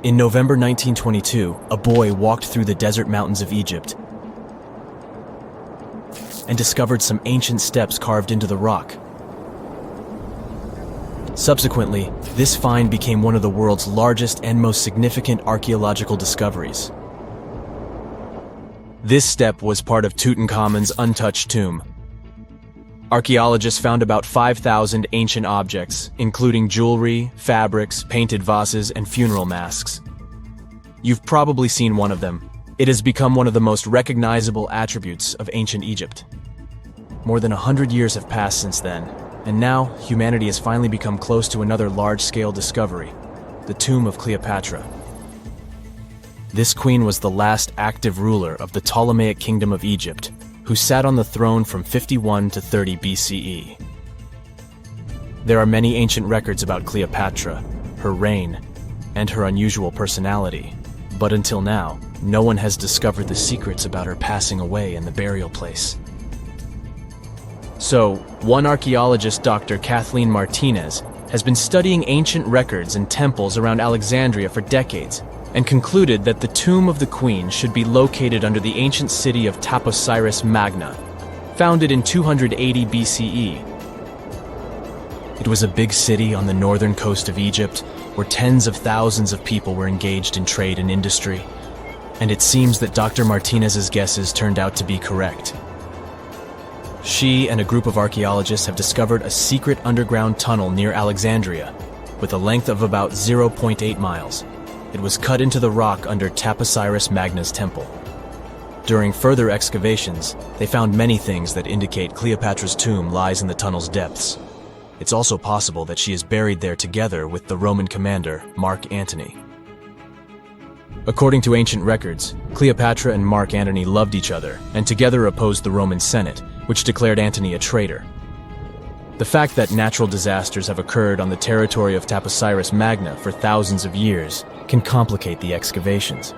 In November 1922, a boy walked through the desert mountains of Egypt and discovered some ancient steps carved into the rock. Subsequently, this find became one of the world's largest and most significant archaeological discoveries. This step was part of Tutankhamun's untouched tomb. Archaeologists found about 5,000 ancient objects, including jewelry, fabrics, painted vases, and funeral masks. You've probably seen one of them. It has become one of the most recognizable attributes of ancient Egypt. More than 100 years have passed since then, and now humanity has finally become close to another large-scale discovery, the tomb of Cleopatra. This queen was the last active ruler of the Ptolemaic Kingdom of Egypt, who sat on the throne from 51 to 30 BCE. There are many ancient records about Cleopatra, her reign, and her unusual personality, but until now, no one has discovered the secrets about her passing away in the burial place. So, one archaeologist, Dr. Kathleen Martinez, has been studying ancient records and temples around Alexandria for decades, and concluded that the tomb of the queen should be located under the ancient city of Taposirus Magna, founded in 280 BCE. It was a big city on the northern coast of Egypt, where tens of thousands of people were engaged in trade and industry, and it seems that Dr. Martinez's guesses turned out to be correct. She and a group of archaeologists have discovered a secret underground tunnel near Alexandria, with a length of about 0.8 miles. It was cut into the rock under Taposirus Magna's temple. During further excavations, they found many things that indicate Cleopatra's tomb lies in the tunnel's depths. It's also possible that she is buried there together with the Roman commander, Mark Antony. According to ancient records, Cleopatra and Mark Antony loved each other and together opposed the Roman Senate, which declared Antony a traitor. The fact that natural disasters have occurred on the territory of Taposirus Magna for thousands of years can complicate the excavations.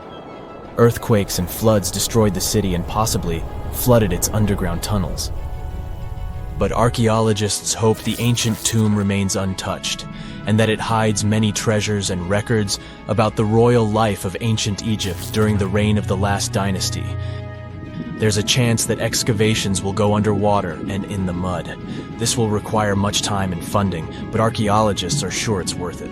Earthquakes and floods destroyed the city and possibly flooded its underground tunnels. But archaeologists hope the ancient tomb remains untouched, and that it hides many treasures and records about the royal life of ancient Egypt during the reign of the last dynasty. There's a chance that excavations will go underwater and in the mud. This will require much time and funding, but archaeologists are sure it's worth it.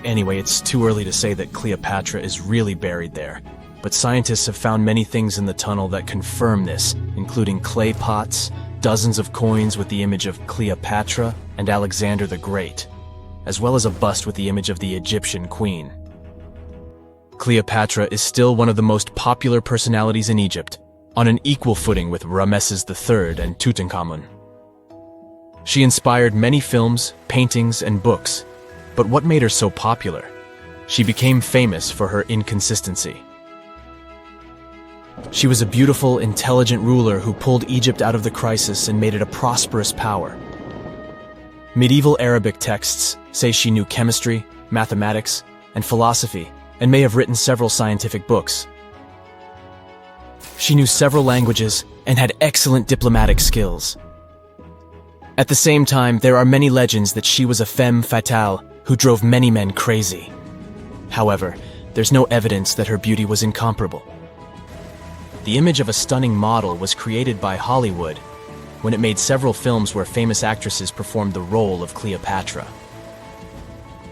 Anyway, it's too early to say that Cleopatra is really buried there, but scientists have found many things in the tunnel that confirm this, including clay pots, dozens of coins with the image of Cleopatra and Alexander the Great, as well as a bust with the image of the Egyptian queen. Cleopatra is still one of the most popular personalities in Egypt, on an equal footing with Ramesses III and Tutankhamun. She inspired many films, paintings, and books, but what made her so popular? She became famous for her inconsistency. She was a beautiful, intelligent ruler who pulled Egypt out of the crisis and made it a prosperous power. Medieval Arabic texts say she knew chemistry, mathematics, and philosophy, and may have written several scientific books. She knew several languages and had excellent diplomatic skills. At the same time, there are many legends that she was a femme fatale who drove many men crazy. However, there's no evidence that her beauty was incomparable. The image of a stunning model was created by Hollywood when it made several films where famous actresses performed the role of Cleopatra.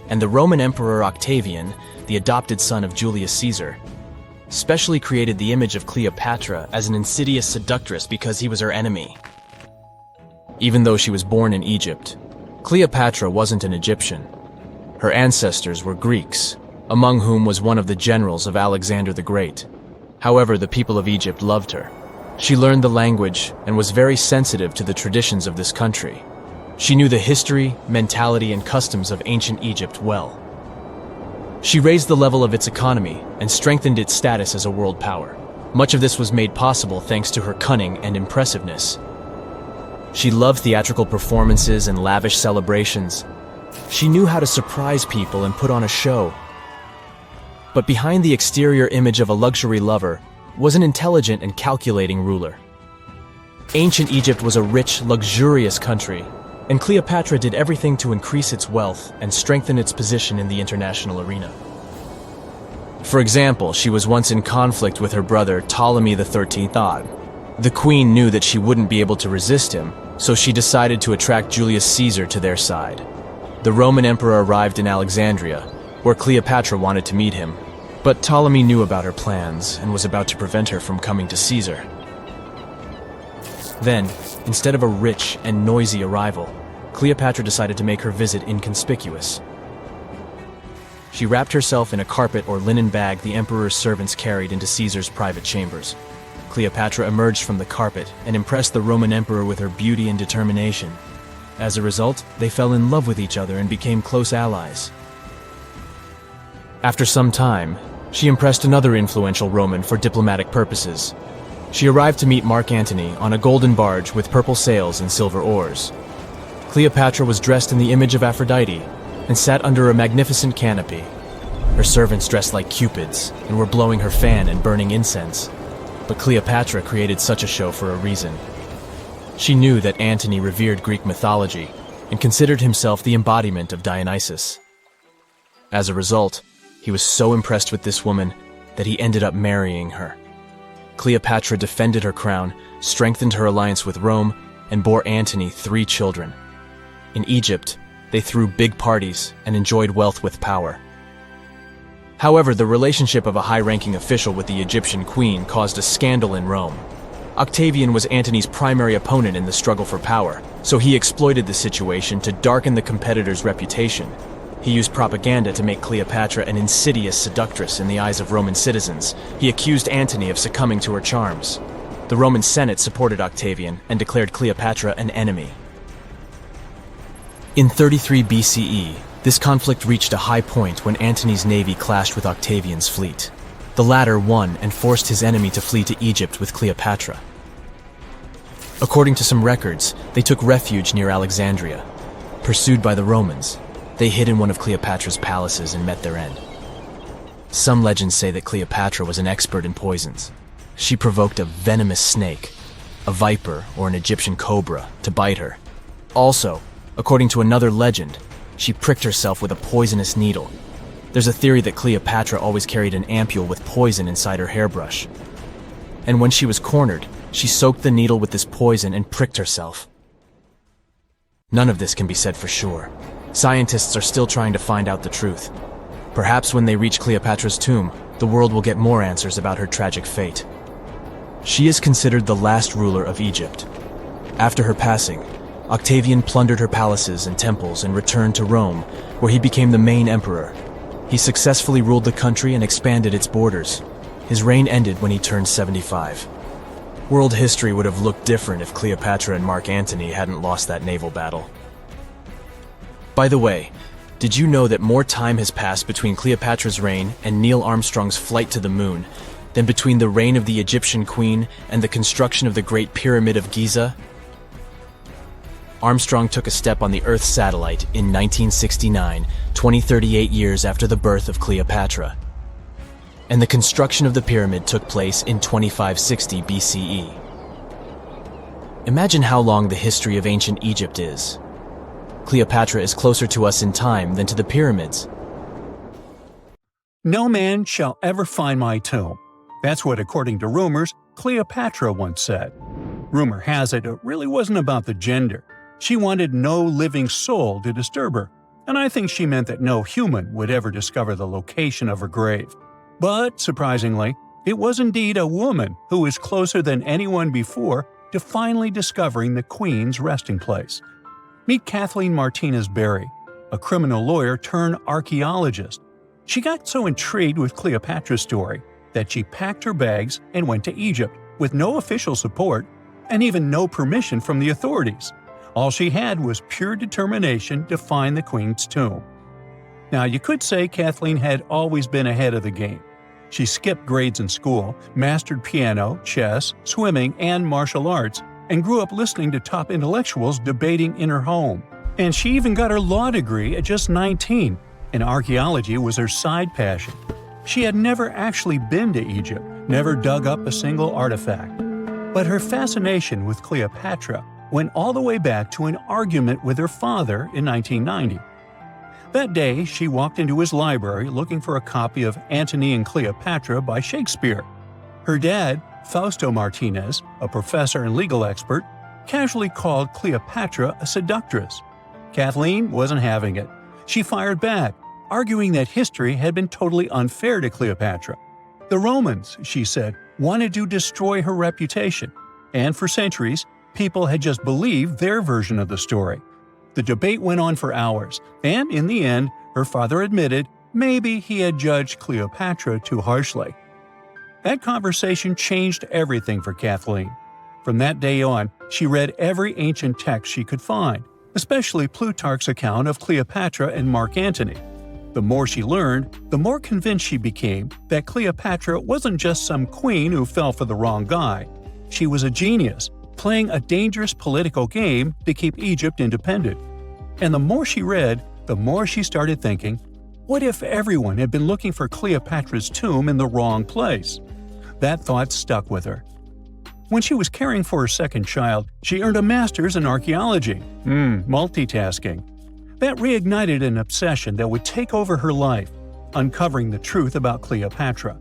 And the Roman Emperor Octavian, the adopted son of Julius Caesar, specially created the image of Cleopatra as an insidious seductress because he was her enemy. Even though she was born in Egypt, Cleopatra wasn't an Egyptian. Her ancestors were Greeks, among whom was one of the generals of Alexander the Great. However, the people of Egypt loved her. She learned the language and was very sensitive to the traditions of this country. She knew the history, mentality, and customs of ancient Egypt well. She raised the level of its economy and strengthened its status as a world power. Much of this was made possible thanks to her cunning and impressiveness. She loved theatrical performances and lavish celebrations. She knew how to surprise people and put on a show. But behind the exterior image of a luxury lover was an intelligent and calculating ruler. Ancient Egypt was a rich, luxurious country, and Cleopatra did everything to increase its wealth and strengthen its position in the international arena. For example, she was once in conflict with her brother Ptolemy XIII Odd. The queen knew that she wouldn't be able to resist him, so she decided to attract Julius Caesar to their side. The Roman emperor arrived in Alexandria, where Cleopatra wanted to meet him, but Ptolemy knew about her plans and was about to prevent her from coming to Caesar. Then, instead of a rich and noisy arrival, Cleopatra decided to make her visit inconspicuous. She wrapped herself in a carpet or linen bag the emperor's servants carried into Caesar's private chambers. Cleopatra emerged from the carpet and impressed the Roman emperor with her beauty and determination. As a result, they fell in love with each other and became close allies. After some time, she impressed another influential Roman for diplomatic purposes. She arrived to meet Mark Antony on a golden barge with purple sails and silver oars. Cleopatra was dressed in the image of Aphrodite and sat under a magnificent canopy. Her servants dressed like cupids and were blowing her fan and burning incense. But Cleopatra created such a show for a reason. She knew that Antony revered Greek mythology and considered himself the embodiment of Dionysus. As a result, he was so impressed with this woman that he ended up marrying her. Cleopatra defended her crown, strengthened her alliance with Rome, and bore Antony 3 children. In Egypt, they threw big parties and enjoyed wealth with power. However, the relationship of a high-ranking official with the Egyptian queen caused a scandal in Rome. Octavian was Antony's primary opponent in the struggle for power, so he exploited the situation to darken the competitor's reputation. He used propaganda to make Cleopatra an insidious seductress in the eyes of Roman citizens. He accused Antony of succumbing to her charms. The Roman Senate supported Octavian and declared Cleopatra an enemy. In 33 BCE, this conflict reached a high point when Antony's navy clashed with Octavian's fleet. The latter won and forced his enemy to flee to Egypt with Cleopatra. According to some records, they took refuge near Alexandria. Pursued by the Romans, they hid in one of Cleopatra's palaces and met their end. Some legends say that Cleopatra was an expert in poisons. She provoked a venomous snake, a viper or an Egyptian cobra, to bite her. Also, according to another legend, she pricked herself with a poisonous needle. There's a theory that Cleopatra always carried an ampule with poison inside her hairbrush. And when she was cornered, she soaked the needle with this poison and pricked herself. None of this can be said for sure. Scientists are still trying to find out the truth. Perhaps when they reach Cleopatra's tomb, the world will get more answers about her tragic fate. She is considered the last ruler of Egypt. After her passing, Octavian plundered her palaces and temples and returned to Rome, where he became the main emperor. He successfully ruled the country and expanded its borders. His reign ended when he turned 75. World history would have looked different if Cleopatra and Mark Antony hadn't lost that naval battle. By the way, did you know that more time has passed between Cleopatra's reign and Neil Armstrong's flight to the moon than between the reign of the Egyptian queen and the construction of the Great Pyramid of Giza? Armstrong took a step on the Earth satellite in 1969, 38 years after the birth of Cleopatra. And the construction of the pyramid took place in 2560 BCE. Imagine how long the history of ancient Egypt is. Cleopatra is closer to us in time than to the pyramids. No man shall ever find my tomb. That's what, according to rumors, Cleopatra once said. Rumor has it really wasn't about the gender. She wanted no living soul to disturb her, and I think she meant that no human would ever discover the location of her grave. But, surprisingly, it was indeed a woman who was closer than anyone before to finally discovering the Queen's resting place. Meet Kathleen Martinez Berry, a criminal lawyer turned archaeologist. She got so intrigued with Cleopatra's story that she packed her bags and went to Egypt with no official support and even no permission from the authorities. All she had was pure determination to find the Queen's tomb. Now, you could say Kathleen had always been ahead of the game. She skipped grades in school, mastered piano, chess, swimming, and martial arts, and grew up listening to top intellectuals debating in her home. And she even got her law degree at just 19, and archaeology was her side passion. She had never actually been to Egypt, never dug up a single artifact. But her fascination with Cleopatra went all the way back to an argument with her father in 1990. That day, she walked into his library looking for a copy of Antony and Cleopatra by Shakespeare. Her dad, Fausto Martinez, a professor and legal expert, casually called Cleopatra a seductress. Kathleen wasn't having it. She fired back, arguing that history had been totally unfair to Cleopatra. The Romans, she said, wanted to destroy her reputation, and for centuries, people had just believed their version of the story. The debate went on for hours, and in the end, her father admitted maybe he had judged Cleopatra too harshly. That conversation changed everything for Kathleen. From that day on, she read every ancient text she could find, especially Plutarch's account of Cleopatra and Mark Antony. The more she learned, the more convinced she became that Cleopatra wasn't just some queen who fell for the wrong guy. She was a genius, playing a dangerous political game to keep Egypt independent. And the more she read, the more she started thinking, what if everyone had been looking for Cleopatra's tomb in the wrong place? That thought stuck with her. When she was caring for her second child, she earned a master's in archaeology. Multitasking. That reignited an obsession that would take over her life, uncovering the truth about Cleopatra.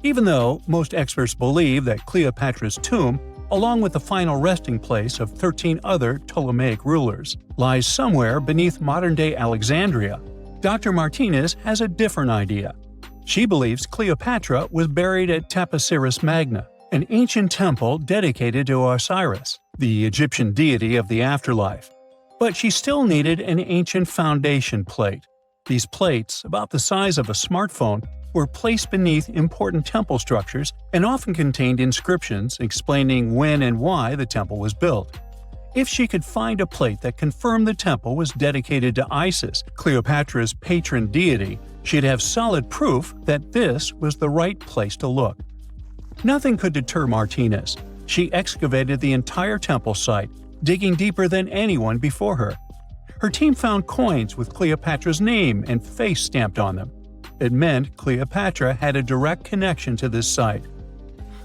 Even though most experts believe that Cleopatra's tomb, along with the final resting place of 13 other Ptolemaic rulers, lies somewhere beneath modern-day Alexandria, Dr. Martinez has a different idea. She believes Cleopatra was buried at Taposirus Magna, an ancient temple dedicated to Osiris, the Egyptian deity of the afterlife. But she still needed an ancient foundation plate. These plates, about the size of a smartphone, were placed beneath important temple structures and often contained inscriptions explaining when and why the temple was built. If she could find a plate that confirmed the temple was dedicated to Isis, Cleopatra's patron deity, she'd have solid proof that this was the right place to look. Nothing could deter Martinez. She excavated the entire temple site, digging deeper than anyone before her. Her team found coins with Cleopatra's name and face stamped on them. It meant Cleopatra had a direct connection to this site.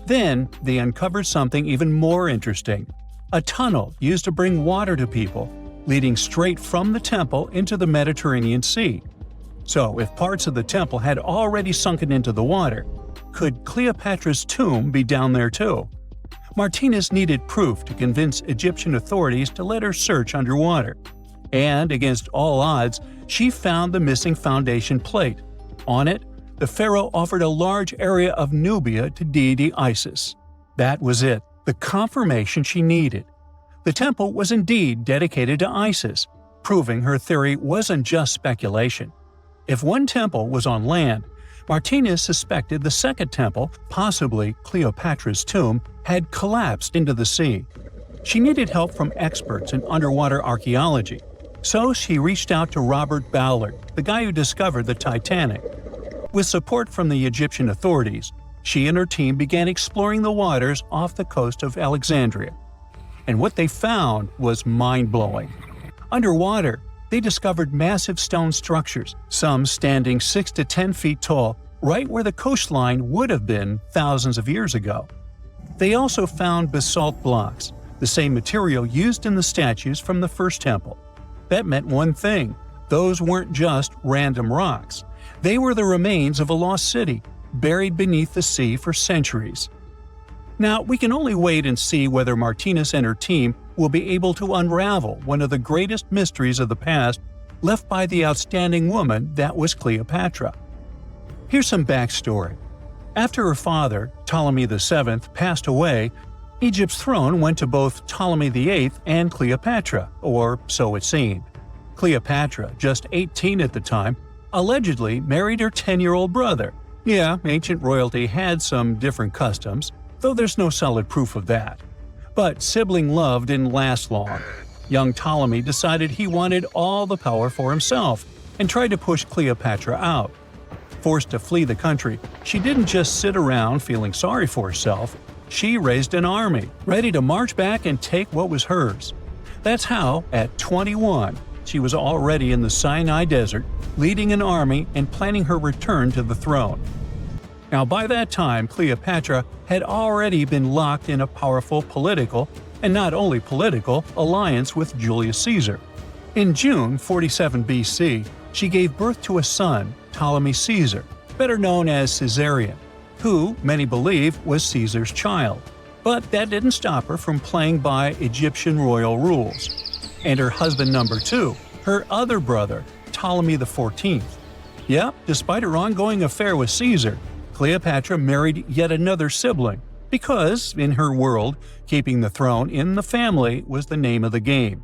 Then, they uncovered something even more interesting: a tunnel used to bring water to people, leading straight from the temple into the Mediterranean Sea. So, if parts of the temple had already sunken into the water, could Cleopatra's tomb be down there too? Martinez needed proof to convince Egyptian authorities to let her search underwater. And, against all odds, she found the missing foundation plate. On it, the pharaoh offered a large area of Nubia to deity Isis. That was it, the confirmation she needed. The temple was indeed dedicated to Isis, proving her theory wasn't just speculation. If one temple was on land, Martinez suspected the second temple, possibly Cleopatra's tomb, had collapsed into the sea. She needed help from experts in underwater archaeology, so she reached out to Robert Ballard, the guy who discovered the Titanic. With support from the Egyptian authorities, she and her team began exploring the waters off the coast of Alexandria. And what they found was mind-blowing. Underwater, they discovered massive stone structures, some standing 6 to 10 feet tall, right where the coastline would have been thousands of years ago. They also found basalt blocks, the same material used in the statues from the first temple. That meant one thing: those weren't just random rocks. They were the remains of a lost city, buried beneath the sea for centuries. Now, we can only wait and see whether Martinez and her team will be able to unravel one of the greatest mysteries of the past left by the outstanding woman that was Cleopatra. Here's some backstory. After her father, Ptolemy VII, passed away, Egypt's throne went to both Ptolemy VIII and Cleopatra, or so it seemed. Cleopatra, just 18 at the time, allegedly married her 10-year-old brother. Yeah, ancient royalty had some different customs, though there's no solid proof of that. But sibling love didn't last long. Young Ptolemy decided he wanted all the power for himself and tried to push Cleopatra out. Forced to flee the country, she didn't just sit around feeling sorry for herself. She raised an army, ready to march back and take what was hers. That's how, at 21, she was already in the Sinai Desert, leading an army and planning her return to the throne. Now, by that time, Cleopatra had already been locked in a powerful political, and not only political, alliance with Julius Caesar. In June 47 BC, she gave birth to a son, Ptolemy Caesar, better known as Caesarion, who, many believe, was Caesar's child. But that didn't stop her from playing by Egyptian royal rules. And her husband number 2, her other brother, Ptolemy XIV. Yep, despite her ongoing affair with Caesar, Cleopatra married yet another sibling, because, in her world, keeping the throne in the family was the name of the game.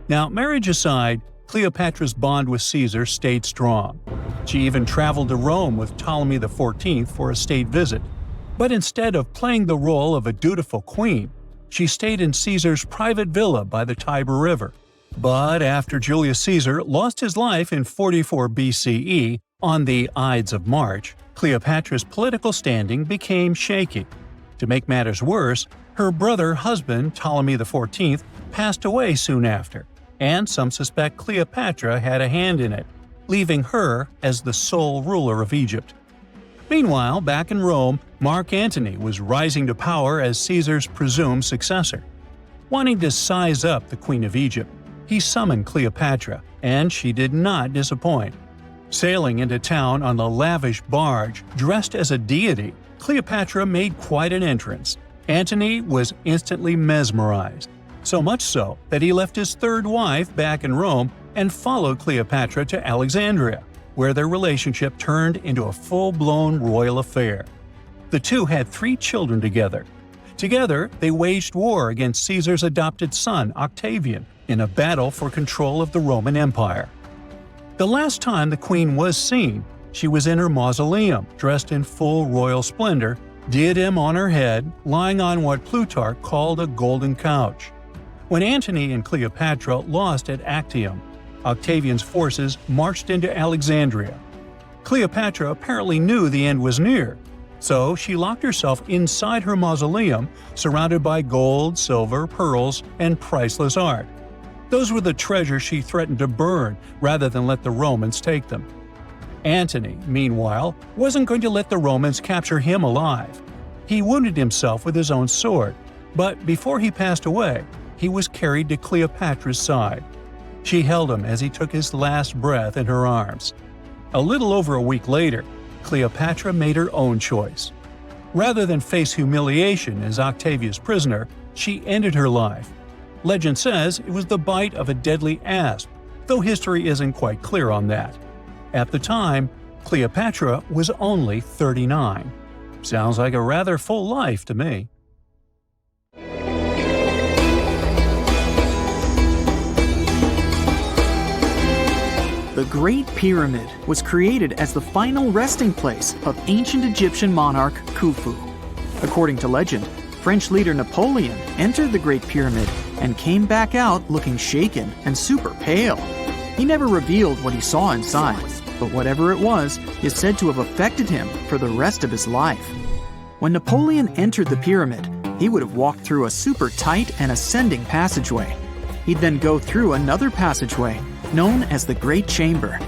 Now, marriage aside, Cleopatra's bond with Caesar stayed strong. She even traveled to Rome with Ptolemy XIV for a state visit. But instead of playing the role of a dutiful queen, she stayed in Caesar's private villa by the Tiber River. But after Julius Caesar lost his life in 44 BCE on the Ides of March, Cleopatra's political standing became shaky. To make matters worse, her brother-husband Ptolemy XIV passed away soon after, and some suspect Cleopatra had a hand in it, leaving her as the sole ruler of Egypt. Meanwhile, back in Rome, Mark Antony was rising to power as Caesar's presumed successor. Wanting to size up the Queen of Egypt, he summoned Cleopatra, and she did not disappoint. Sailing into town on the lavish barge, dressed as a deity, Cleopatra made quite an entrance. Antony was instantly mesmerized, so much so that he left his third wife back in Rome and followed Cleopatra to Alexandria, where their relationship turned into a full-blown royal affair. The two had 3 children together. Together, they waged war against Caesar's adopted son, Octavian, in a battle for control of the Roman Empire. The last time the queen was seen, she was in her mausoleum, dressed in full royal splendor, diadem on her head, lying on what Plutarch called a golden couch. When Antony and Cleopatra lost at Actium, Octavian's forces marched into Alexandria. Cleopatra apparently knew the end was near, so she locked herself inside her mausoleum, surrounded by gold, silver, pearls, and priceless art. Those were the treasures she threatened to burn rather than let the Romans take them. Antony, meanwhile, wasn't going to let the Romans capture him alive. He wounded himself with his own sword, but before he passed away, he was carried to Cleopatra's side. She held him as he took his last breath in her arms. A little over a week later, Cleopatra made her own choice. Rather than face humiliation as Octavia's prisoner, she ended her life. Legend says it was the bite of a deadly asp, though history isn't quite clear on that. At the time, Cleopatra was only 39. Sounds like a rather full life to me. The Great Pyramid was created as the final resting place of ancient Egyptian monarch Khufu. According to legend, French leader Napoleon entered the Great Pyramid and came back out looking shaken and super pale. He never revealed what he saw inside, but whatever it was is said to have affected him for the rest of his life. When Napoleon entered the pyramid, he would have walked through a super tight and ascending passageway. He'd then go through another passageway, known as the Great Chamber.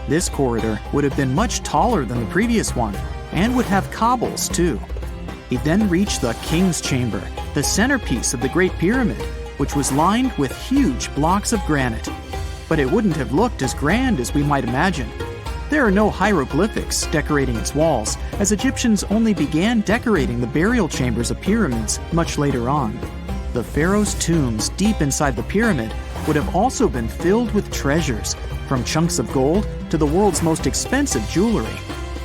This corridor would have been much taller than the previous one, and would have cobbles too. He'd then reach the King's Chamber, the centerpiece of the Great Pyramid, which was lined with huge blocks of granite. But it wouldn't have looked as grand as we might imagine. There are no hieroglyphics decorating its walls, as Egyptians only began decorating the burial chambers of pyramids much later on. The pharaoh's tombs deep inside the pyramid would have also been filled with treasures, from chunks of gold to the world's most expensive jewelry.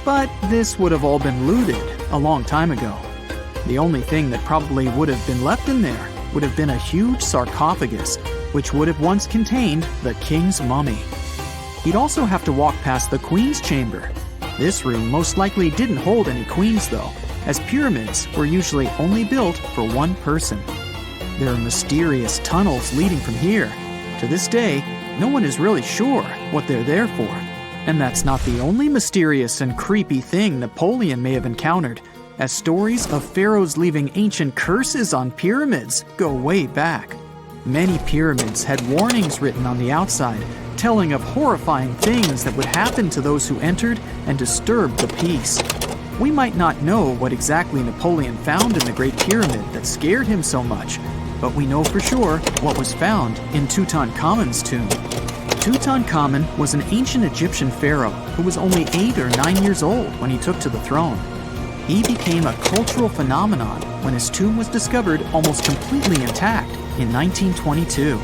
But this would have all been looted a long time ago. The only thing that probably would have been left in there would have been a huge sarcophagus, which would have once contained the king's mummy. He'd also have to walk past the queen's chamber. This room most likely didn't hold any queens though, as pyramids were usually only built for one person. There are mysterious tunnels leading from here. To this day, no one is really sure what they're there for. And that's not the only mysterious and creepy thing Napoleon may have encountered, as stories of pharaohs leaving ancient curses on pyramids go way back. Many pyramids had warnings written on the outside, telling of horrifying things that would happen to those who entered and disturbed the peace. We might not know what exactly Napoleon found in the Great Pyramid that scared him so much, but we know for sure what was found in Tutankhamun's tomb. Tutankhamun was an ancient Egyptian pharaoh who was only 8 or 9 years old when he took to the throne. He became a cultural phenomenon when his tomb was discovered almost completely intact in 1922.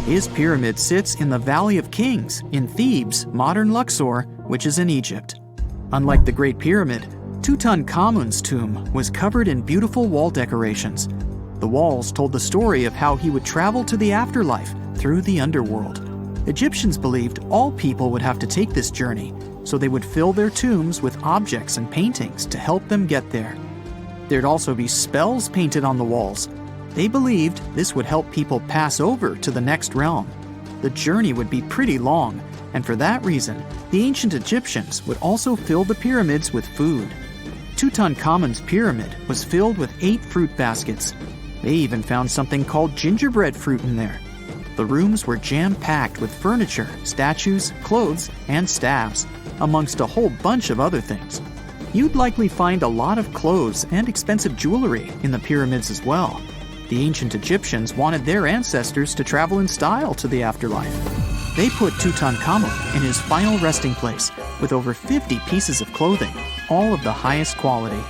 His pyramid sits in the Valley of Kings in Thebes, modern Luxor, which is in Egypt. Unlike the Great Pyramid, Tutankhamun's tomb was covered in beautiful wall decorations. The walls told the story of how he would travel to the afterlife through the underworld. Egyptians believed all people would have to take this journey, so they would fill their tombs with objects and paintings to help them get there. There'd also be spells painted on the walls. They believed this would help people pass over to the next realm. The journey would be pretty long, and for that reason, the ancient Egyptians would also fill the pyramids with food. Tutankhamun's pyramid was filled with 8 fruit baskets. They even found something called gingerbread fruit in there. The rooms were jam-packed with furniture, statues, clothes, and staffs, amongst a whole bunch of other things. You'd likely find a lot of clothes and expensive jewelry in the pyramids as well. The ancient Egyptians wanted their ancestors to travel in style to the afterlife. They put Tutankhamun in his final resting place with over 50 pieces of clothing, all of the highest quality.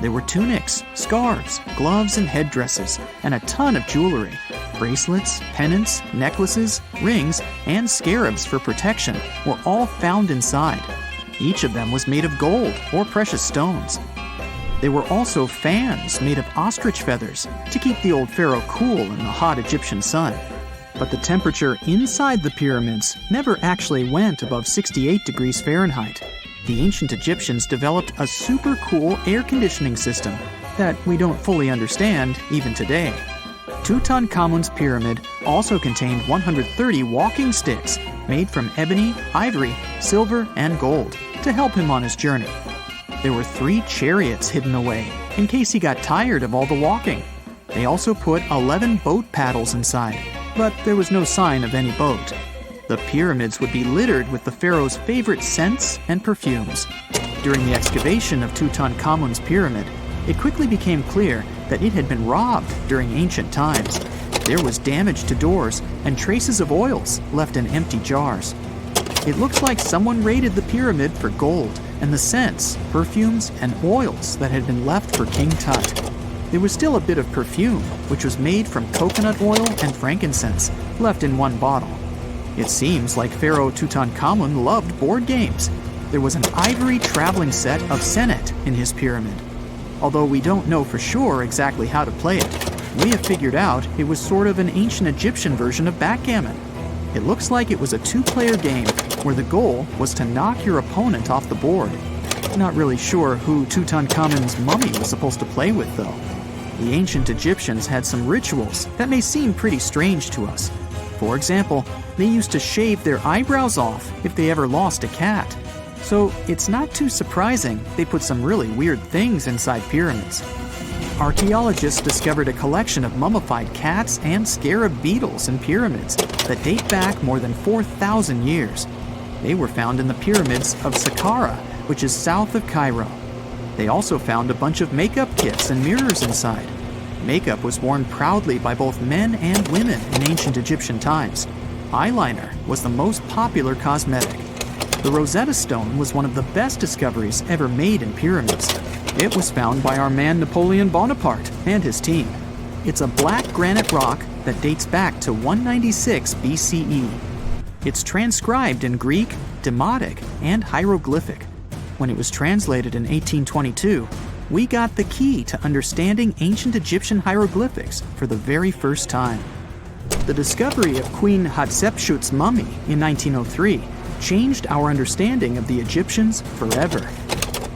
There were tunics, scarves, gloves, and headdresses, and a ton of jewelry. Bracelets, pendants, necklaces, rings, and scarabs for protection were all found inside. Each of them was made of gold or precious stones. There were also fans made of ostrich feathers to keep the old pharaoh cool in the hot Egyptian sun. But the temperature inside the pyramids never actually went above 68 degrees Fahrenheit. The ancient Egyptians developed a super cool air conditioning system that we don't fully understand even today. Tutankhamun's pyramid also contained 130 walking sticks made from ebony, ivory, silver, and gold to help him on his journey. There were 3 chariots hidden away in case he got tired of all the walking. They also put 11 boat paddles inside, but there was no sign of any boat. The pyramids would be littered with the pharaoh's favorite scents and perfumes. During the excavation of Tutankhamun's pyramid, it quickly became clear that it had been robbed during ancient times. There was damage to doors and traces of oils left in empty jars. It looks like someone raided the pyramid for gold and the scents, perfumes, and oils that had been left for King Tut. There was still a bit of perfume, which was made from coconut oil and frankincense, left in one bottle. It seems like Pharaoh Tutankhamun loved board games. There was an ivory traveling set of senet in his pyramid. Although we don't know for sure exactly how to play it, we have figured out it was sort of an ancient Egyptian version of backgammon. It looks like it was a 2-player game where the goal was to knock your opponent off the board. Not really sure who Tutankhamun's mummy was supposed to play with, though. The ancient Egyptians had some rituals that may seem pretty strange to us. For example, they used to shave their eyebrows off if they ever lost a cat. So it's not too surprising they put some really weird things inside pyramids. Archaeologists discovered a collection of mummified cats and scarab beetles in pyramids that date back more than 4,000 years. They were found in the pyramids of Saqqara, which is south of Cairo. They also found a bunch of makeup kits and mirrors inside. Makeup was worn proudly by both men and women in ancient Egyptian times. Eyeliner was the most popular cosmetic. The Rosetta Stone was one of the best discoveries ever made in pyramids. It was found by our man Napoleon Bonaparte and his team. It's a black granite rock that dates back to 196 BCE. It's transcribed in Greek, Demotic, and hieroglyphic. When it was translated in 1822, we got the key to understanding ancient Egyptian hieroglyphics for the very first time. The discovery of Queen Hatshepsut's mummy in 1903 changed our understanding of the Egyptians forever.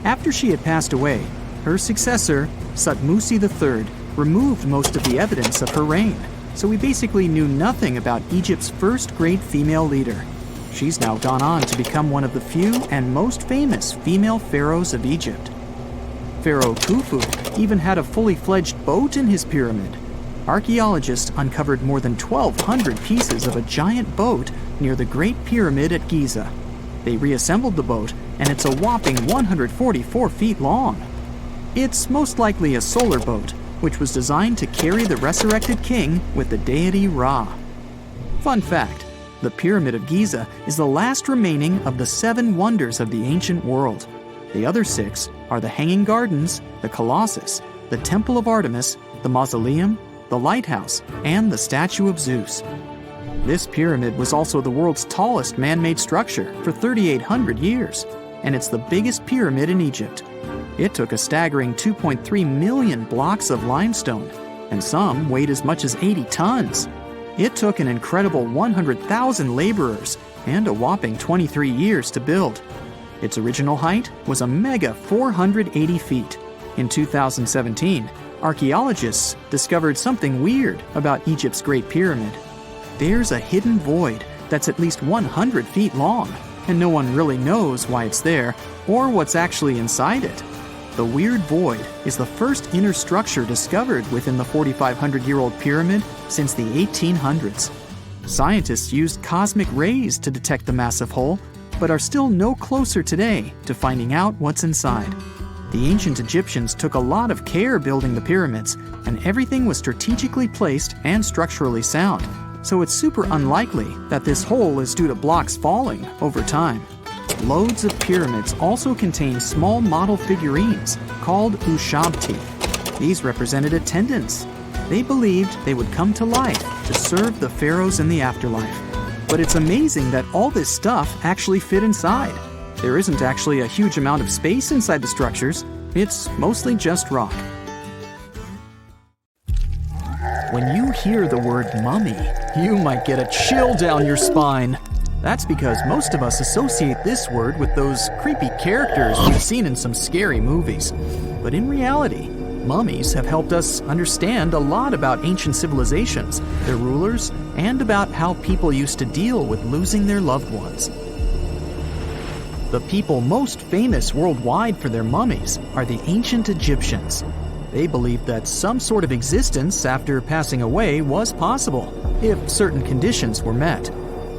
After she had passed away, her successor, Thutmose III, removed most of the evidence of her reign, so we basically knew nothing about Egypt's first great female leader. She's now gone on to become one of the few and most famous female pharaohs of Egypt. Pharaoh Khufu even had a fully fledged boat in his pyramid. Archaeologists uncovered more than 1,200 pieces of a giant boat near the Great Pyramid at Giza. They reassembled the boat, and it's a whopping 144 feet long. It's most likely a solar boat, which was designed to carry the resurrected king with the deity Ra. Fun fact, The Pyramid of Giza is the last remaining of the 7 wonders of the ancient world. The other 6 are the Hanging Gardens, the Colossus, the Temple of Artemis, the Mausoleum, the Lighthouse, and the Statue of Zeus. This pyramid was also the world's tallest man-made structure for 3,800 years, and it's the biggest pyramid in Egypt. It took a staggering 2.3 million blocks of limestone, and some weighed as much as 80 tons. It took an incredible 100,000 laborers and a whopping 23 years to build. Its original height was a mega 480 feet. In 2017, archaeologists discovered something weird about Egypt's Great Pyramid. There's a hidden void that's at least 100 feet long, and no one really knows why it's there or what's actually inside it. The weird void is the first inner structure discovered within the 4,500-year-old pyramid since the 1800s. Scientists used cosmic rays to detect the massive hole, but are still no closer today to finding out what's inside. The ancient Egyptians took a lot of care building the pyramids, and everything was strategically placed and structurally sound, so it's super unlikely that this hole is due to blocks falling over time. Loads of pyramids also contain small model figurines called ushabti. These represented attendants. They believed they would come to life to serve the pharaohs in the afterlife. But it's amazing that all this stuff actually fit inside. There isn't actually a huge amount of space inside the structures. It's mostly just rock. When you hear the word mummy, you might get a chill down your spine. That's because most of us associate this word with those creepy characters we've seen in some scary movies. But in reality, mummies have helped us understand a lot about ancient civilizations, their rulers, and about how people used to deal with losing their loved ones. The people most famous worldwide for their mummies are the ancient Egyptians. They believed that some sort of existence after passing away was possible, if certain conditions were met.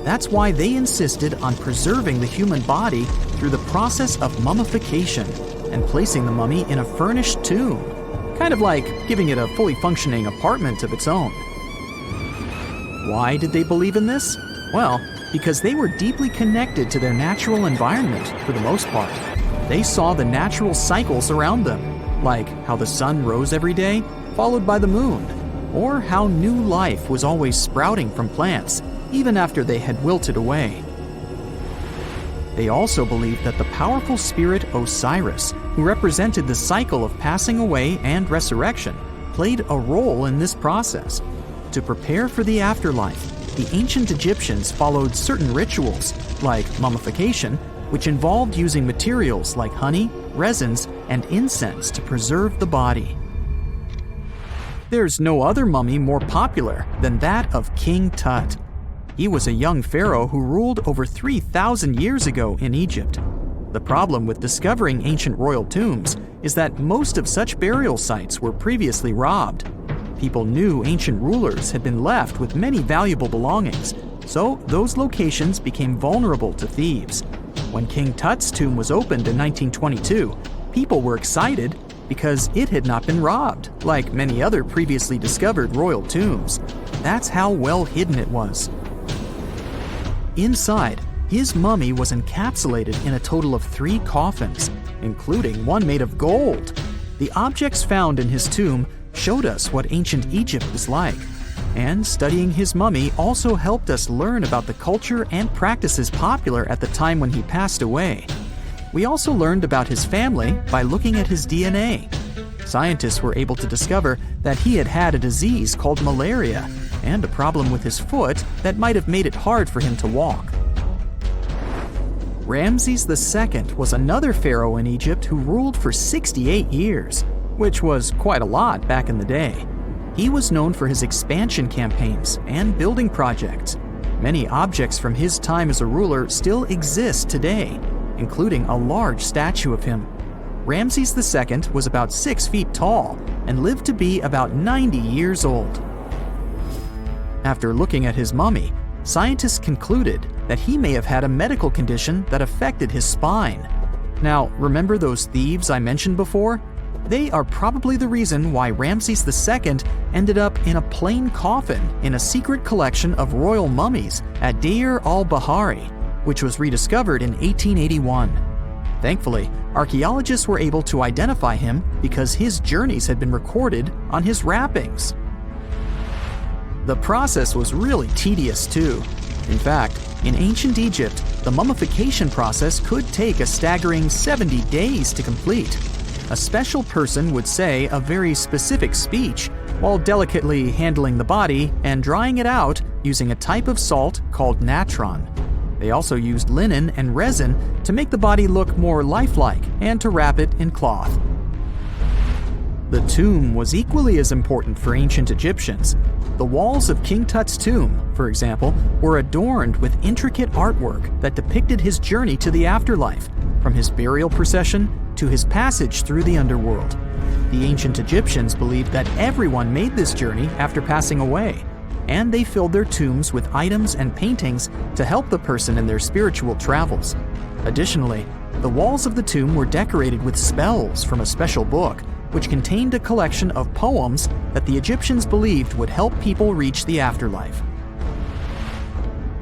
That's why they insisted on preserving the human body through the process of mummification and placing the mummy in a furnished tomb, kind of like giving it a fully functioning apartment of its own. Why did they believe in this? Well, because they were deeply connected to their natural environment for the most part. They saw the natural cycles around them, like how the sun rose every day, followed by the moon, or how new life was always sprouting from plants, even after they had wilted away. They also believed that the powerful spirit Osiris, who represented the cycle of passing away and resurrection, played a role in this process. To prepare for the afterlife, the ancient Egyptians followed certain rituals, like mummification, which involved using materials like honey, resins, and incense to preserve the body. There's no other mummy more popular than that of King Tut. He was a young pharaoh who ruled over 3,000 years ago in Egypt. The problem with discovering ancient royal tombs is that most of such burial sites were previously robbed. People knew ancient rulers had been left with many valuable belongings, so those locations became vulnerable to thieves. When King Tut's tomb was opened in 1922, people were excited because it had not been robbed, like many other previously discovered royal tombs. That's how well hidden it was. Inside, his mummy was encapsulated in a total of 3 coffins, including one made of gold. The objects found in his tomb showed us what ancient Egypt was like, and studying his mummy also helped us learn about the culture and practices popular at the time when he passed away. We also learned about his family by looking at his DNA. Scientists were able to discover that he had had a disease called malaria and a problem with his foot that might have made it hard for him to walk. Ramses II was another pharaoh in Egypt who ruled for 68 years, which was quite a lot back in the day. He was known for his expansion campaigns and building projects. Many objects from his time as a ruler still exist today, including a large statue of him. Ramses II was about 6 feet tall and lived to be about 90 years old. After looking at his mummy, scientists concluded that he may have had a medical condition that affected his spine. Now, remember those thieves I mentioned before? They are probably the reason why Ramses II ended up in a plain coffin in a secret collection of royal mummies at Deir al-Bahari, which was rediscovered in 1881. Thankfully, archaeologists were able to identify him because his journeys had been recorded on his wrappings. The process was really tedious too. In fact, in ancient Egypt, the mummification process could take a staggering 70 days to complete. A special person would say a very specific speech while delicately handling the body and drying it out using a type of salt called natron. They also used linen and resin to make the body look more lifelike and to wrap it in cloth. The tomb was equally as important for ancient Egyptians. The walls of King Tut's tomb, for example, were adorned with intricate artwork that depicted his journey to the afterlife, from his burial procession to his passage through the underworld. The ancient Egyptians believed that everyone made this journey after passing away, and they filled their tombs with items and paintings to help the person in their spiritual travels. Additionally, the walls of the tomb were decorated with spells from a special book, which contained a collection of poems that the Egyptians believed would help people reach the afterlife.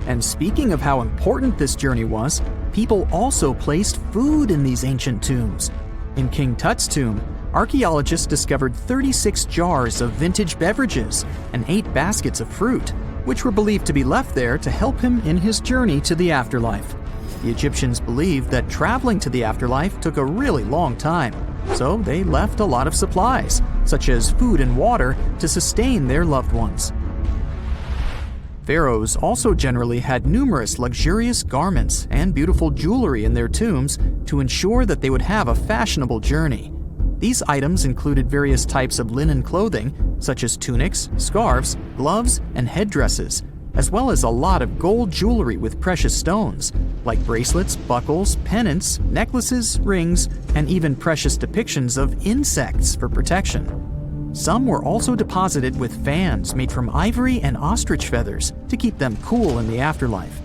And speaking of how important this journey was, people also placed food in these ancient tombs. In King Tut's tomb, archaeologists discovered 36 jars of vintage beverages and 8 baskets of fruit, which were believed to be left there to help him in his journey to the afterlife. The Egyptians believed that traveling to the afterlife took a really long time, so they left a lot of supplies, such as food and water, to sustain their loved ones. Pharaohs also generally had numerous luxurious garments and beautiful jewelry in their tombs to ensure that they would have a fashionable journey. These items included various types of linen clothing, such as tunics, scarves, gloves, and headdresses, as well as a lot of gold jewelry with precious stones, like bracelets, buckles, pendants, necklaces, rings, and even precious depictions of insects for protection. Some were also deposited with fans made from ivory and ostrich feathers to keep them cool in the afterlife.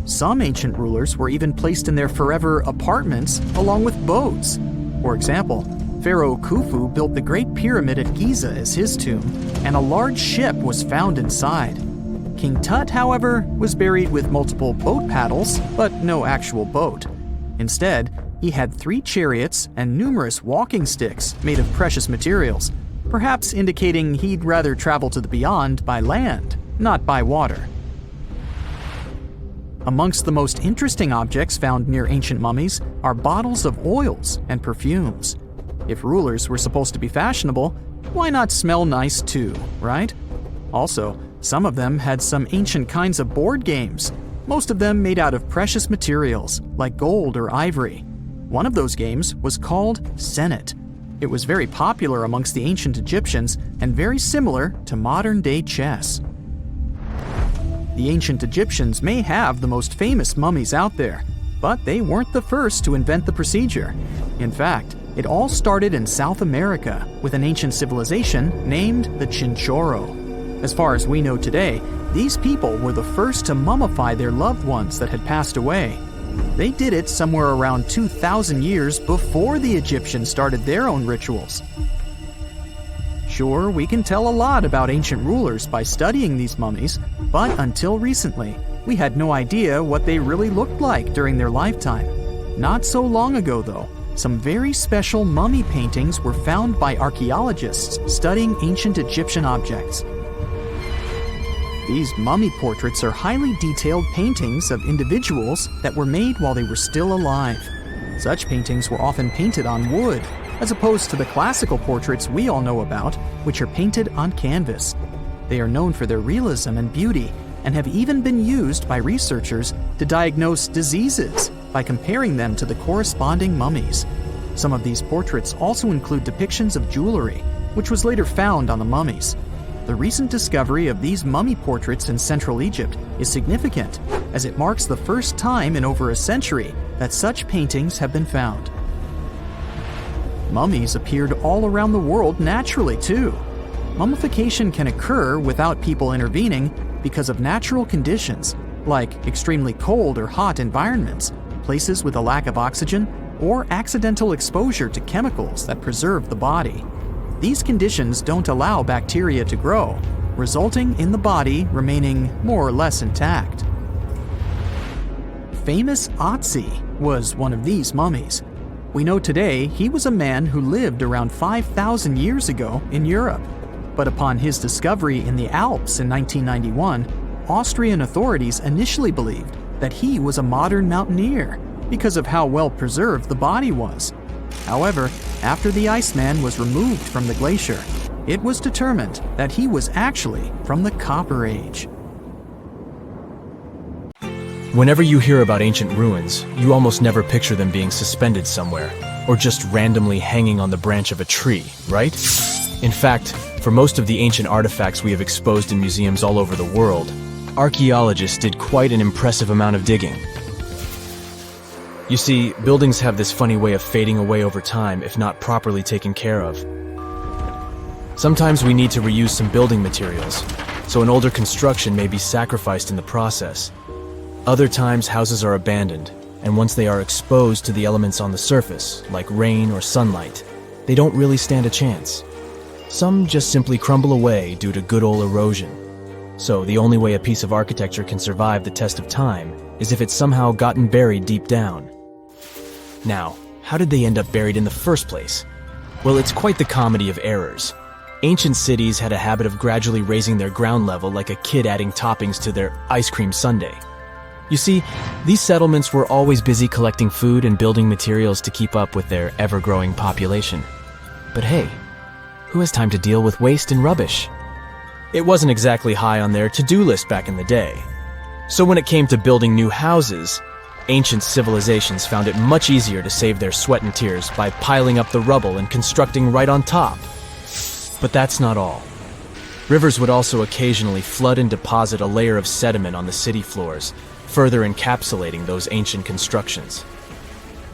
Some ancient rulers were even placed in their forever apartments along with boats. For example, Pharaoh Khufu built the Great Pyramid at Giza as his tomb, and a large ship was found inside. King Tut, however, was buried with multiple boat paddles, but no actual boat. Instead, he had 3 chariots and numerous walking sticks made of precious materials, perhaps indicating he'd rather travel to the beyond by land, not by water. Amongst the most interesting objects found near ancient mummies are bottles of oils and perfumes. If rulers were supposed to be fashionable, why not smell nice too, right? Also, some of them had some ancient kinds of board games, most of them made out of precious materials like gold or ivory. One of those games was called Senet. It was very popular amongst the ancient Egyptians and very similar to modern-day chess. The ancient Egyptians may have the most famous mummies out there, but they weren't the first to invent the procedure. In fact, it all started in South America with an ancient civilization named the Chinchorro. As far as we know today, these people were the first to mummify their loved ones that had passed away. They did it somewhere around 2,000 years before the Egyptians started their own rituals. Sure, we can tell a lot about ancient rulers by studying these mummies, but until recently, we had no idea what they really looked like during their lifetime. Not so long ago, though, some very special mummy paintings were found by archaeologists studying ancient Egyptian objects. These mummy portraits are highly detailed paintings of individuals that were made while they were still alive. Such paintings were often painted on wood, as opposed to the classical portraits we all know about, which are painted on canvas. They are known for their realism and beauty, and have even been used by researchers to diagnose diseases by comparing them to the corresponding mummies. Some of these portraits also include depictions of jewelry, which was later found on the mummies. The recent discovery of these mummy portraits in Central Egypt is significant, as it marks the first time in over a century that such paintings have been found. Mummies appeared all around the world naturally, too. Mummification can occur without people intervening because of natural conditions, like extremely cold or hot environments, places with a lack of oxygen, or accidental exposure to chemicals that preserve the body. These conditions don't allow bacteria to grow, resulting in the body remaining more or less intact. Famous Otzi was one of these mummies. We know today he was a man who lived around 5,000 years ago in Europe. But upon his discovery in the Alps in 1991, Austrian authorities initially believed that he was a modern mountaineer because of how well preserved the body was. However, after the Iceman was removed from the glacier, it was determined that he was actually from the Copper Age. Whenever you hear about ancient ruins, you almost never picture them being suspended somewhere, or just randomly hanging on the branch of a tree, right? In fact, for most of the ancient artifacts we have exposed in museums all over the world, archaeologists did quite an impressive amount of digging. You see, buildings have this funny way of fading away over time if not properly taken care of. Sometimes we need to reuse some building materials, so an older construction may be sacrificed in the process. Other times, houses are abandoned, and once they are exposed to the elements on the surface, like rain or sunlight, they don't really stand a chance. Some just simply crumble away due to good old erosion. So the only way a piece of architecture can survive the test of time is if it's somehow gotten buried deep down. Now, how did they end up buried in the first place? Well, it's quite the comedy of errors. Ancient cities had a habit of gradually raising their ground level like a kid adding toppings to their ice cream sundae. You see, these settlements were always busy collecting food and building materials to keep up with their ever-growing population. But hey, who has time to deal with waste and rubbish? It wasn't exactly high on their to-do list back in the day. So when it came to building new houses, ancient civilizations found it much easier to save their sweat and tears by piling up the rubble and constructing right on top. But that's not all. Rivers would also occasionally flood and deposit a layer of sediment on the city floors, further encapsulating those ancient constructions.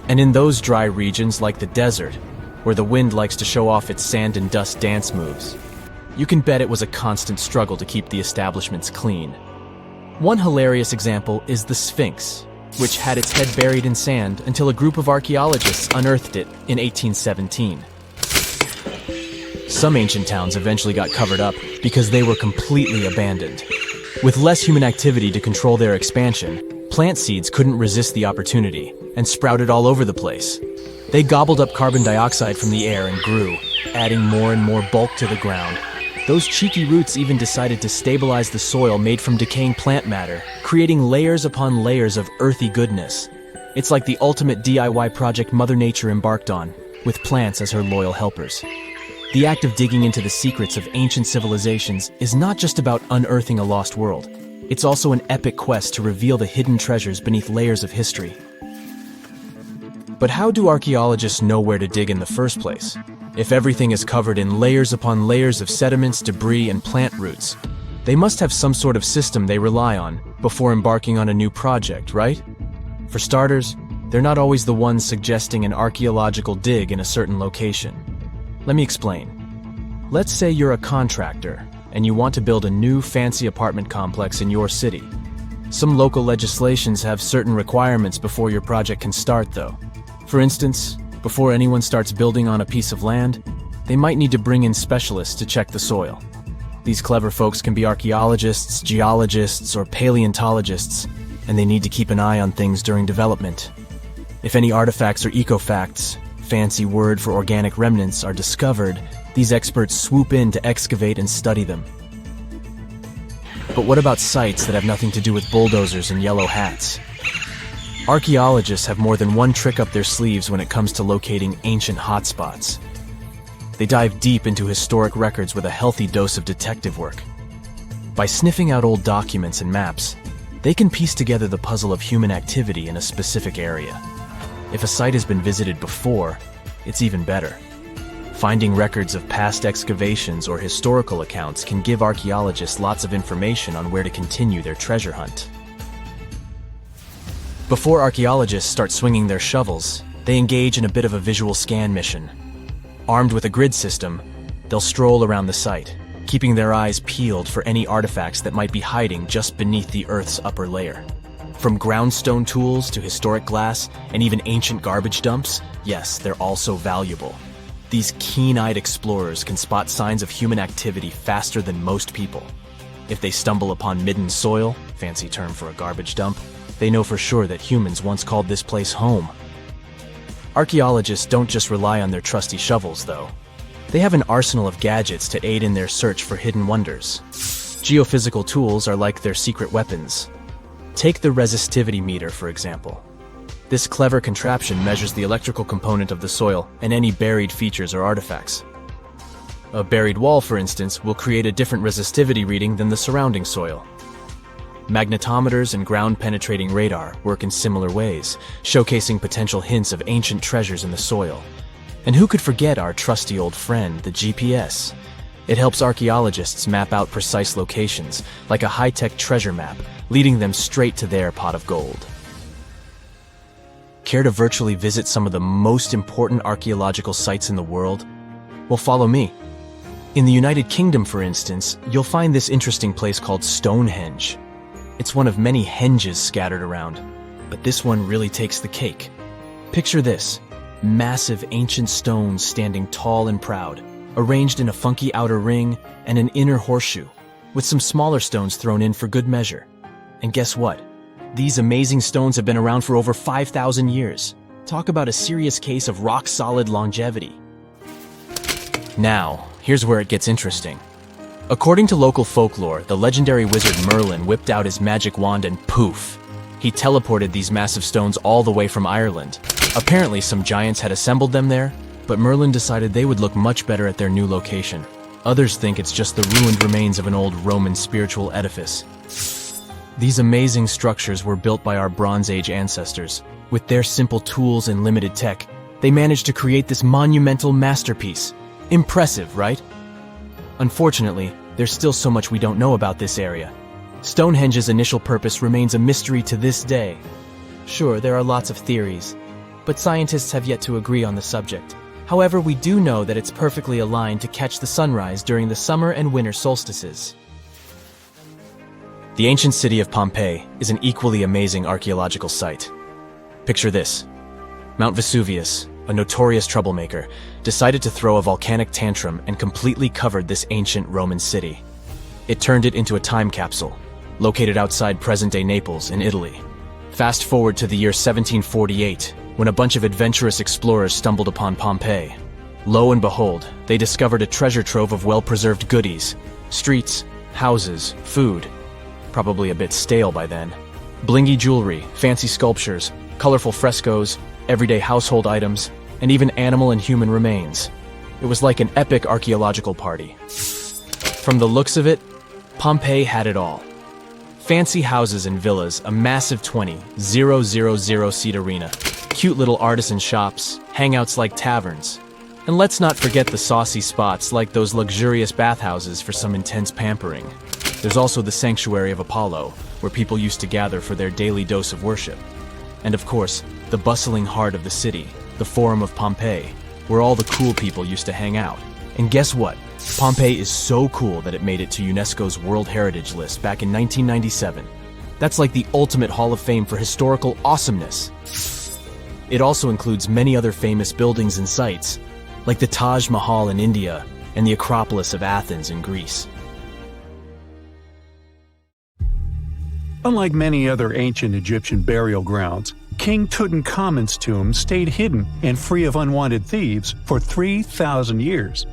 And in those dry regions like the desert, where the wind likes to show off its sand and dust dance moves, you can bet it was a constant struggle to keep the establishments clean. One hilarious example is the Sphinx, which had its head buried in sand until a group of archaeologists unearthed it in 1817. Some ancient towns eventually got covered up because they were completely abandoned. With less human activity to control their expansion, plant seeds couldn't resist the opportunity and sprouted all over the place. They gobbled up carbon dioxide from the air and grew, adding more and more bulk to the ground. Those cheeky roots even decided to stabilize the soil made from decaying plant matter, creating layers upon layers of earthy goodness. It's like the ultimate DIY project Mother Nature embarked on, with plants as her loyal helpers. The act of digging into the secrets of ancient civilizations is not just about unearthing a lost world. It's also an epic quest to reveal the hidden treasures beneath layers of history. But how do archaeologists know where to dig in the first place? If everything is covered in layers upon layers of sediments, debris, and plant roots, they must have some sort of system they rely on before embarking on a new project, right? For starters, they're not always the ones suggesting an archaeological dig in a certain location. Let me explain. Let's say you're a contractor and you want to build a new fancy apartment complex in your city. Some local legislations have certain requirements before your project can start, though. For instance, before anyone starts building on a piece of land, they might need to bring in specialists to check the soil. These clever folks can be archaeologists, geologists, or paleontologists, and they need to keep an eye on things during development. If any artifacts or ecofacts, fancy word for organic remnants, are discovered, these experts swoop in to excavate and study them. But what about sites that have nothing to do with bulldozers and yellow hats? Archaeologists have more than one trick up their sleeves when it comes to locating ancient hotspots. They dive deep into historic records with a healthy dose of detective work. By sniffing out old documents and maps, they can piece together the puzzle of human activity in a specific area. If a site has been visited before, it's even better. Finding records of past excavations or historical accounts can give archaeologists lots of information on where to continue their treasure hunt. Before archaeologists start swinging their shovels, they engage in a bit of a visual scan mission. Armed with a grid system, they'll stroll around the site, keeping their eyes peeled for any artifacts that might be hiding just beneath the Earth's upper layer. From groundstone tools to historic glass and even ancient garbage dumps, yes, they're also valuable. These keen-eyed explorers can spot signs of human activity faster than most people. If they stumble upon midden soil, fancy term for a garbage dump, they know for sure that humans once called this place home. Archaeologists don't just rely on their trusty shovels, though. They have an arsenal of gadgets to aid in their search for hidden wonders. Geophysical tools are like their secret weapons. Take the resistivity meter, for example. This clever contraption measures the electrical component of the soil and any buried features or artifacts. A buried wall, for instance, will create a different resistivity reading than the surrounding soil. Magnetometers and ground-penetrating radar work in similar ways, showcasing potential hints of ancient treasures in the soil. And who could forget our trusty old friend, the GPS? It helps archaeologists map out precise locations, like a high-tech treasure map, leading them straight to their pot of gold. Care to virtually visit some of the most important archaeological sites in the world? Well, follow me. In the United Kingdom, for instance, you'll find this interesting place called Stonehenge. It's one of many henges scattered around, but this one really takes the cake. Picture this: massive ancient stones standing tall and proud, arranged in a funky outer ring and an inner horseshoe, with some smaller stones thrown in for good measure. And guess what? These amazing stones have been around for over 5,000 years. Talk about a serious case of rock-solid longevity. Now, here's where it gets interesting. According to local folklore, the legendary wizard Merlin whipped out his magic wand and poof! He teleported these massive stones all the way from Ireland. Apparently, some giants had assembled them there, but Merlin decided they would look much better at their new location. Others think it's just the ruined remains of an old Roman spiritual edifice. These amazing structures were built by our Bronze Age ancestors. With their simple tools and limited tech, they managed to create this monumental masterpiece. Impressive, right? Unfortunately, there's still so much we don't know about this area. Stonehenge's initial purpose remains a mystery to this day. Sure, there are lots of theories, but scientists have yet to agree on the subject. However, we do know that it's perfectly aligned to catch the sunrise during the summer and winter solstices. The ancient city of Pompeii is an equally amazing archaeological site. Picture this: Mount Vesuvius, a notorious troublemaker, decided to throw a volcanic tantrum and completely covered this ancient Roman city. It turned it into a time capsule, located outside present-day Naples in Italy. Fast forward to the year 1748, when a bunch of adventurous explorers stumbled upon Pompeii. Lo and behold, they discovered a treasure trove of well-preserved goodies: streets, houses, food. Probably a bit stale by then. Blingy jewelry, fancy sculptures, colorful frescoes, everyday household items, and even animal and human remains. It was like an epic archaeological party. From the looks of it, Pompeii had it all. Fancy houses and villas, a massive 20,000-seat arena, cute little artisan shops, hangouts like taverns. And let's not forget the saucy spots like those luxurious bathhouses for some intense pampering. There's also the Sanctuary of Apollo, where people used to gather for their daily dose of worship. And of course, the bustling heart of the city, the Forum of Pompeii, where all the cool people used to hang out. And guess what? Pompeii is so cool that it made it to UNESCO's World Heritage List back in 1997. That's like the ultimate Hall of Fame for historical awesomeness. It also includes many other famous buildings and sites, like the Taj Mahal in India and the Acropolis of Athens in Greece. Unlike many other ancient Egyptian burial grounds, King Tutankhamun's tomb stayed hidden and free of unwanted thieves for 3,000 years.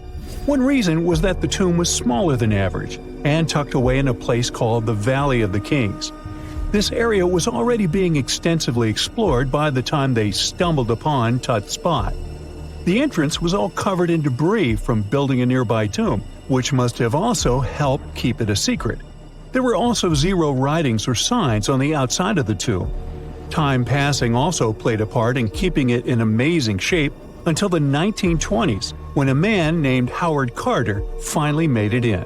One reason was that the tomb was smaller than average and tucked away in a place called the Valley of the Kings. This area was already being extensively explored by the time they stumbled upon Tut's spot. The entrance was all covered in debris from building a nearby tomb, which must have also helped keep it a secret. There were also zero writings or signs on the outside of the tomb. Time passing also played a part in keeping it in amazing shape until the 1920s, when a man named Howard Carter finally made it in.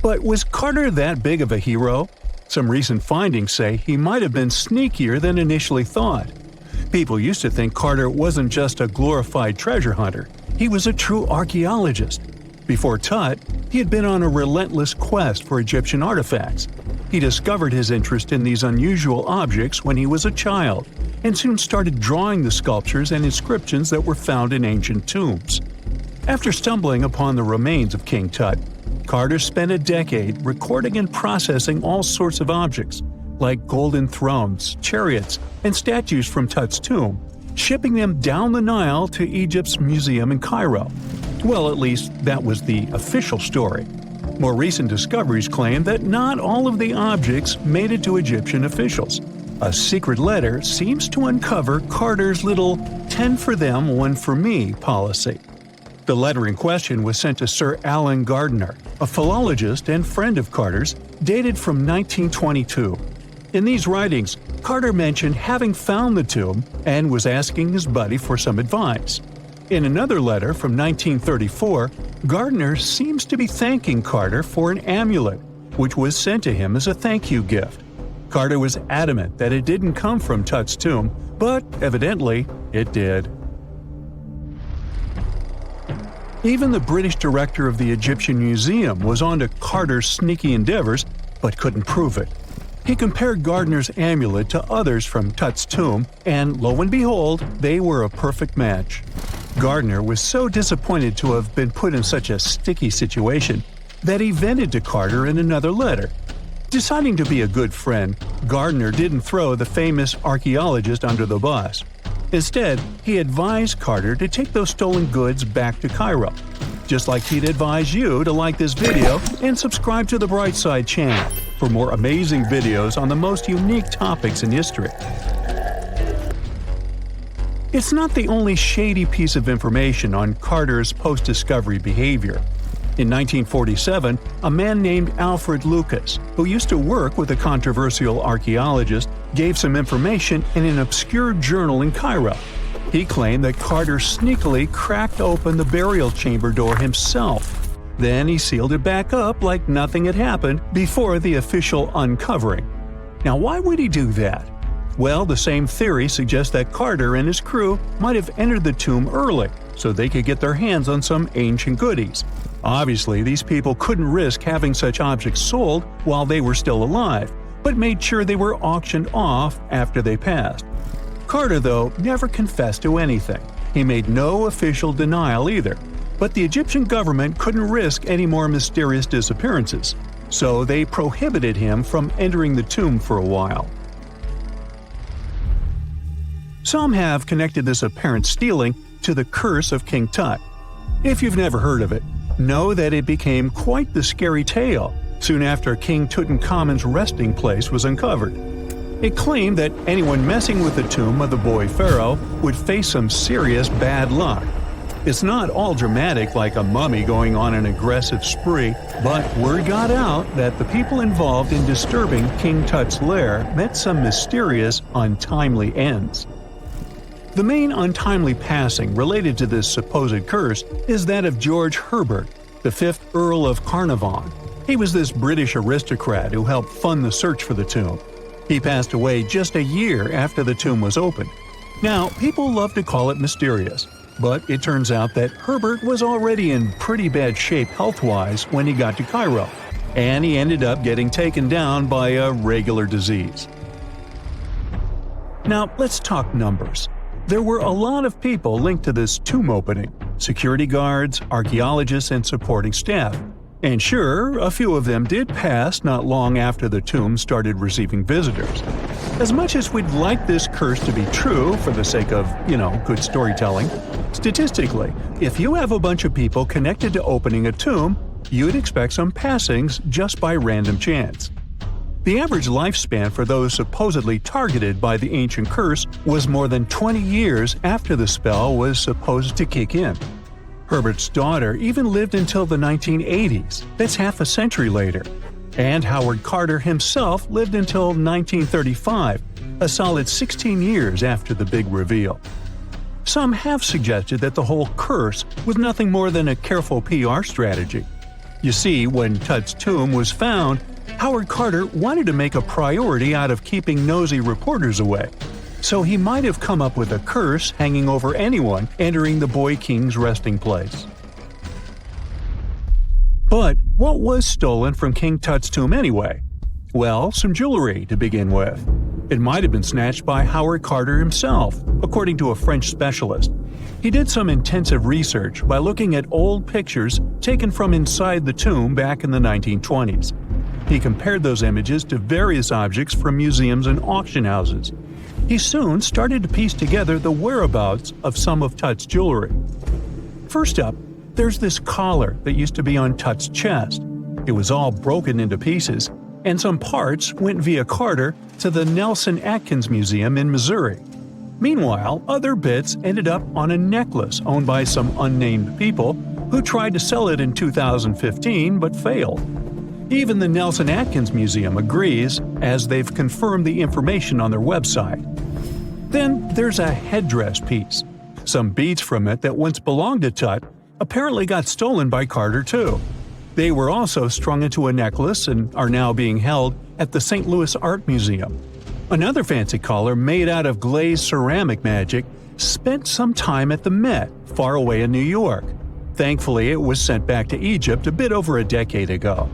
But was Carter that big of a hero? Some recent findings say he might have been sneakier than initially thought. People used to think Carter wasn't just a glorified treasure hunter, he was a true archaeologist. Before Tut, he had been on a relentless quest for Egyptian artifacts. He discovered his interest in these unusual objects when he was a child, and soon started drawing the sculptures and inscriptions that were found in ancient tombs. After stumbling upon the remains of King Tut, Carter spent a decade recording and processing all sorts of objects, like golden thrones, chariots, and statues from Tut's tomb, shipping them down the Nile to Egypt's museum in Cairo. Well, at least that was the official story. More recent discoveries claim that not all of the objects made it to Egyptian officials. A secret letter seems to uncover Carter's little 10 for them, 1 for me policy. The letter in question was sent to Sir Alan Gardiner, a philologist and friend of Carter's, dated from 1922. In these writings, Carter mentioned having found the tomb and was asking his buddy for some advice. In another letter from 1934, Gardiner seems to be thanking Carter for an amulet, which was sent to him as a thank you gift. Carter was adamant that it didn't come from Tut's tomb, but evidently it did. Even the British director of the Egyptian Museum was onto Carter's sneaky endeavors, but couldn't prove it. He compared Gardiner's amulet to others from Tut's tomb, and lo and behold, they were a perfect match. Gardiner was so disappointed to have been put in such a sticky situation that he vented to Carter in another letter. Deciding to be a good friend, Gardiner didn't throw the famous archaeologist under the bus. Instead, he advised Carter to take those stolen goods back to Cairo. Just like he'd advise you to like this video and subscribe to the Brightside channel for more amazing videos on the most unique topics in history. It's not the only shady piece of information on Carter's post-discovery behavior. In 1947, a man named Alfred Lucas, who used to work with a controversial archaeologist, gave some information in an obscure journal in Cairo. He claimed that Carter sneakily cracked open the burial chamber door himself. Then he sealed it back up like nothing had happened before the official uncovering. Now, why would he do that? Well, the same theory suggests that Carter and his crew might have entered the tomb early so they could get their hands on some ancient goodies. Obviously, these people couldn't risk having such objects sold while they were still alive, but made sure they were auctioned off after they passed. Carter, though, never confessed to anything. He made no official denial either, but the Egyptian government couldn't risk any more mysterious disappearances, so they prohibited him from entering the tomb for a while. Some have connected this apparent stealing to the curse of King Tut. If you've never heard of it, know that it became quite the scary tale soon after King Tutankhamun's resting place was uncovered. It claimed that anyone messing with the tomb of the boy pharaoh would face some serious bad luck. It's not all dramatic like a mummy going on an aggressive spree, but word got out that the people involved in disturbing King Tut's lair met some mysterious, untimely ends. The main untimely passing related to this supposed curse is that of George Herbert, the 5th Earl of Carnarvon. He was this British aristocrat who helped fund the search for the tomb. He passed away just a year after the tomb was opened. Now, people love to call it mysterious, but it turns out that Herbert was already in pretty bad shape health-wise when he got to Cairo, and he ended up getting taken down by a regular disease. Now, let's talk numbers. There were a lot of people linked to this tomb opening: security guards, archaeologists, and supporting staff. And sure, a few of them did pass not long after the tomb started receiving visitors. As much as we'd like this curse to be true for the sake of, good storytelling, statistically, if you have a bunch of people connected to opening a tomb, you'd expect some passings just by random chance. The average lifespan for those supposedly targeted by the ancient curse was more than 20 years after the spell was supposed to kick in. Herbert's daughter even lived until the 1980s, that's half a century later. And Howard Carter himself lived until 1935, a solid 16 years after the big reveal. Some have suggested that the whole curse was nothing more than a careful PR strategy. You see, when Tut's tomb was found, Howard Carter wanted to make a priority out of keeping nosy reporters away. So he might have come up with a curse hanging over anyone entering the boy king's resting place. But what was stolen from King Tut's tomb anyway? Well, some jewelry to begin with. It might have been snatched by Howard Carter himself, according to a French specialist. He did some intensive research by looking at old pictures taken from inside the tomb back in the 1920s. He compared those images to various objects from museums and auction houses. He soon started to piece together the whereabouts of some of Tut's jewelry. First up, there's this collar that used to be on Tut's chest. It was all broken into pieces, and some parts went via Carter to the Nelson Atkins Museum in Missouri. Meanwhile, other bits ended up on a necklace owned by some unnamed people who tried to sell it in 2015 but failed. Even the Nelson Atkins Museum agrees, as they've confirmed the information on their website. Then there's a headdress piece. Some beads from it that once belonged to Tut apparently got stolen by Carter too. They were also strung into a necklace and are now being held at the St. Louis Art Museum. Another fancy collar made out of glazed ceramic magic spent some time at the Met, far away in New York. Thankfully, it was sent back to Egypt a bit over a decade ago.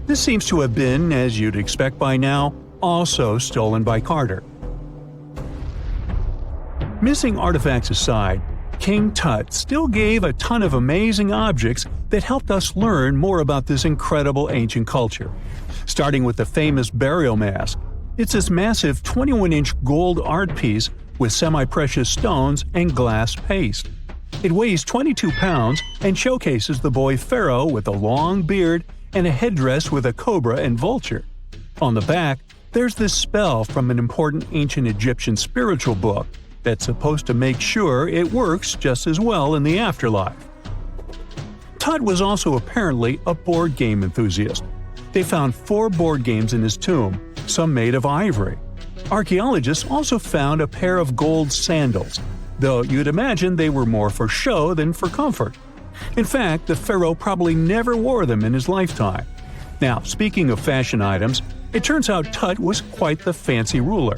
This seems to have been, as you'd expect by now, also stolen by Carter. Missing artifacts aside, King Tut still gave a ton of amazing objects that helped us learn more about this incredible ancient culture. Starting with the famous burial mask. It's this massive 21-inch gold art piece with semi-precious stones and glass paste. It weighs 22 pounds and showcases the boy pharaoh with a long beard and a headdress with a cobra and vulture. On the back, there's this spell from an important ancient Egyptian spiritual book that's supposed to make sure it works just as well in the afterlife. Tut was also apparently a board game enthusiast. They found 4 board games in his tomb, some made of ivory. Archaeologists also found a pair of gold sandals, though you'd imagine they were more for show than for comfort. In fact, the pharaoh probably never wore them in his lifetime. Now, speaking of fashion items, it turns out Tut was quite the fancy ruler.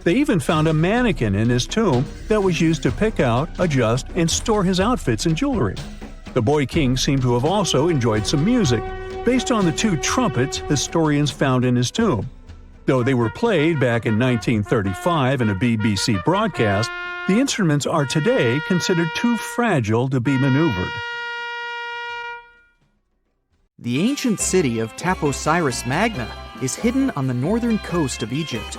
They even found a mannequin in his tomb that was used to pick out, adjust, and store his outfits and jewelry. The boy king seemed to have also enjoyed some music, based on the 2 trumpets historians found in his tomb. Though they were played back in 1935 in a BBC broadcast, the instruments are today considered too fragile to be maneuvered. The ancient city of Taposirus Magna is hidden on the northern coast of Egypt.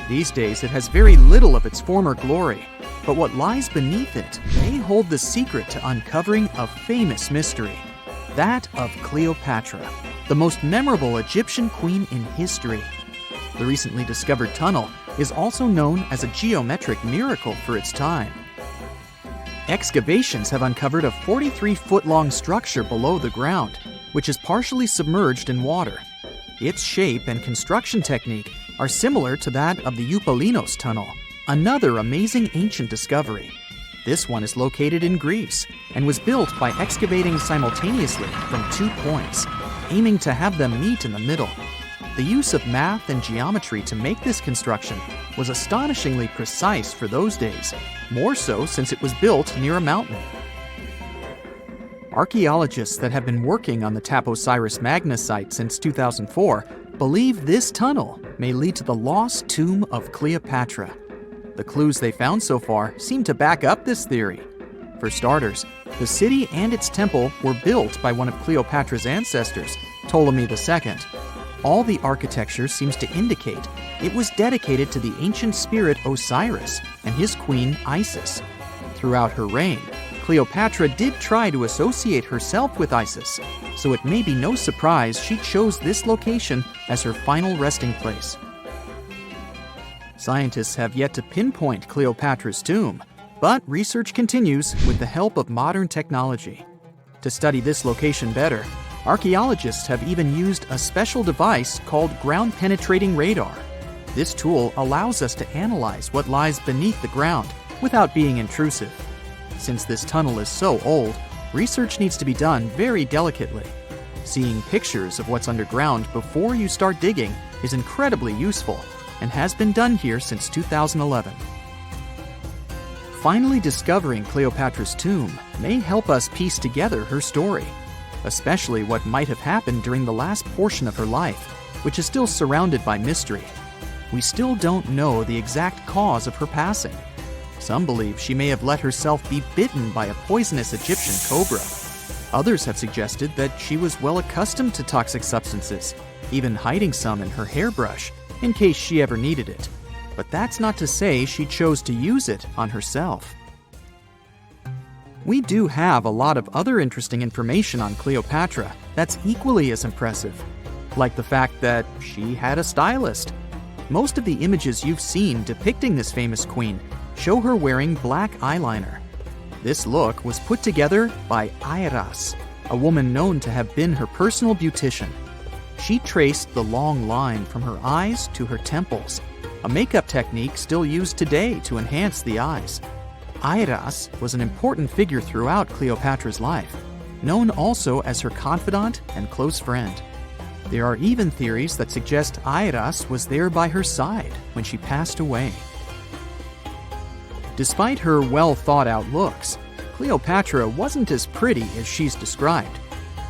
These days it has very little of its former glory, but what lies beneath it may hold the secret to uncovering a famous mystery, that of Cleopatra, the most memorable Egyptian queen in history. The recently discovered tunnel is also known as a geometric miracle for its time. Excavations have uncovered a 43-foot-long structure below the ground, which is partially submerged in water. Its shape and construction technique are similar to that of the Eupalinos tunnel, another amazing ancient discovery. This one is located in Greece and was built by excavating simultaneously from 2 points, aiming to have them meet in the middle. The use of math and geometry to make this construction was astonishingly precise for those days, more so since it was built near a mountain. Archaeologists that have been working on the Taposirus Magna site since 2004 believe this tunnel may lead to the lost tomb of Cleopatra. The clues they found so far seem to back up this theory. For starters, the city and its temple were built by one of Cleopatra's ancestors, Ptolemy II. All the architecture seems to indicate it was dedicated to the ancient spirit Osiris and his queen Isis. Throughout her reign, Cleopatra did try to associate herself with Isis, so it may be no surprise she chose this location as her final resting place. Scientists have yet to pinpoint Cleopatra's tomb, but research continues with the help of modern technology. To study this location better, archaeologists have even used a special device called ground-penetrating radar. This tool allows us to analyze what lies beneath the ground without being intrusive. Since this tunnel is so old, research needs to be done very delicately. Seeing pictures of what's underground before you start digging is incredibly useful and has been done here since 2011. Finally discovering Cleopatra's tomb may help us piece together her story, especially what might have happened during the last portion of her life. which is still surrounded by mystery. We still don't know the exact cause of her passing. Some believe she may have let herself be bitten by a poisonous Egyptian cobra. Others have suggested that she was well accustomed to toxic substances, even hiding some in her hairbrush in case she ever needed it. But that's not to say she chose to use it on herself. We do have a lot of other interesting information on Cleopatra that's equally as impressive, like the fact that she had a stylist. Most of the images you've seen depicting this famous queen show her wearing black eyeliner. This look was put together by Iras, a woman known to have been her personal beautician. She traced the long line from her eyes to her temples, a makeup technique still used today to enhance the eyes. Iras was an important figure throughout Cleopatra's life, known also as her confidant and close friend. There are even theories that suggest Iras was there by her side when she passed away. Despite her well-thought-out looks, Cleopatra wasn't as pretty as she's described.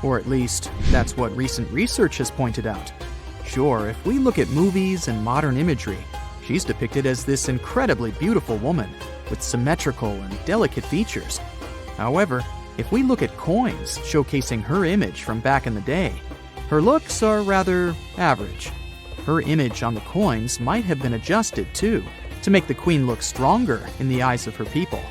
Or at least, that's what recent research has pointed out. Sure, if we look at movies and modern imagery, she's depicted as this incredibly beautiful woman with symmetrical and delicate features. However, if we look at coins showcasing her image from back in the day, her looks are rather average. Her image on the coins might have been adjusted, too, to make the queen look stronger in the eyes of her people.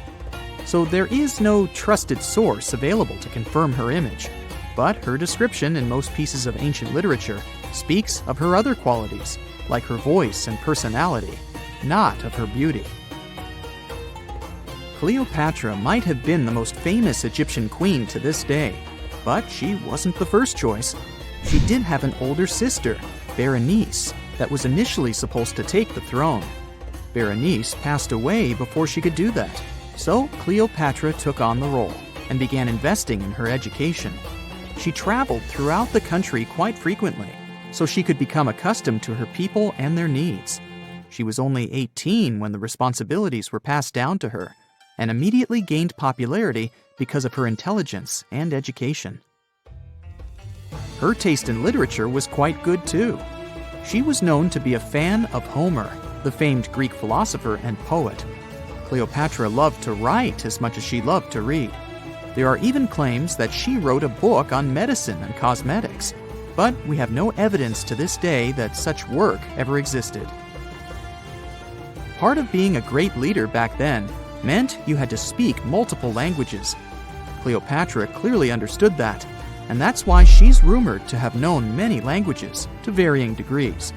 So there is no trusted source available to confirm her image, but her description in most pieces of ancient literature speaks of her other qualities, like her voice and personality, not of her beauty. Cleopatra might have been the most famous Egyptian queen to this day, but she wasn't the first choice. She did have an older sister, Berenice, that was initially supposed to take the throne. Berenice passed away before she could do that, so Cleopatra took on the role and began investing in her education. She traveled throughout the country quite frequently, so she could become accustomed to her people and their needs. She was only 18 when the responsibilities were passed down to her, and immediately gained popularity because of her intelligence and education. Her taste in literature was quite good too. She was known to be a fan of Homer, the famed Greek philosopher and poet. Cleopatra loved to write as much as she loved to read. There are even claims that she wrote a book on medicine and cosmetics, but we have no evidence to this day that such work ever existed. Part of being a great leader back then meant you had to speak multiple languages. Cleopatra clearly understood that, and that's why she's rumored to have known many languages to varying degrees.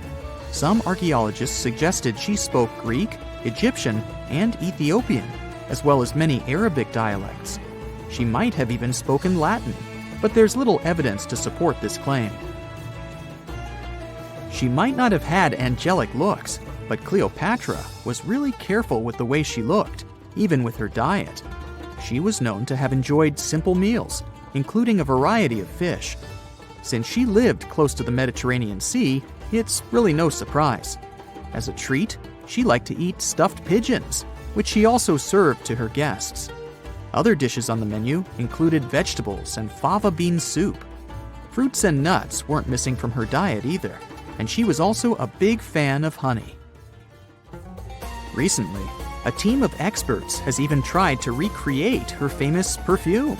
Some archaeologists suggested she spoke Greek, Egyptian, and Ethiopian, as well as many Arabic dialects. She might have even spoken Latin, but there's little evidence to support this claim. She might not have had angelic looks, but Cleopatra was really careful with the way she looked, even with her diet. She was known to have enjoyed simple meals, including a variety of fish. Since she lived close to the Mediterranean Sea, it's really no surprise. As a treat, she liked to eat stuffed pigeons, which she also served to her guests. Other dishes on the menu included vegetables and fava bean soup. Fruits and nuts weren't missing from her diet either, and she was also a big fan of honey. Recently, a team of experts has even tried to recreate her famous perfume.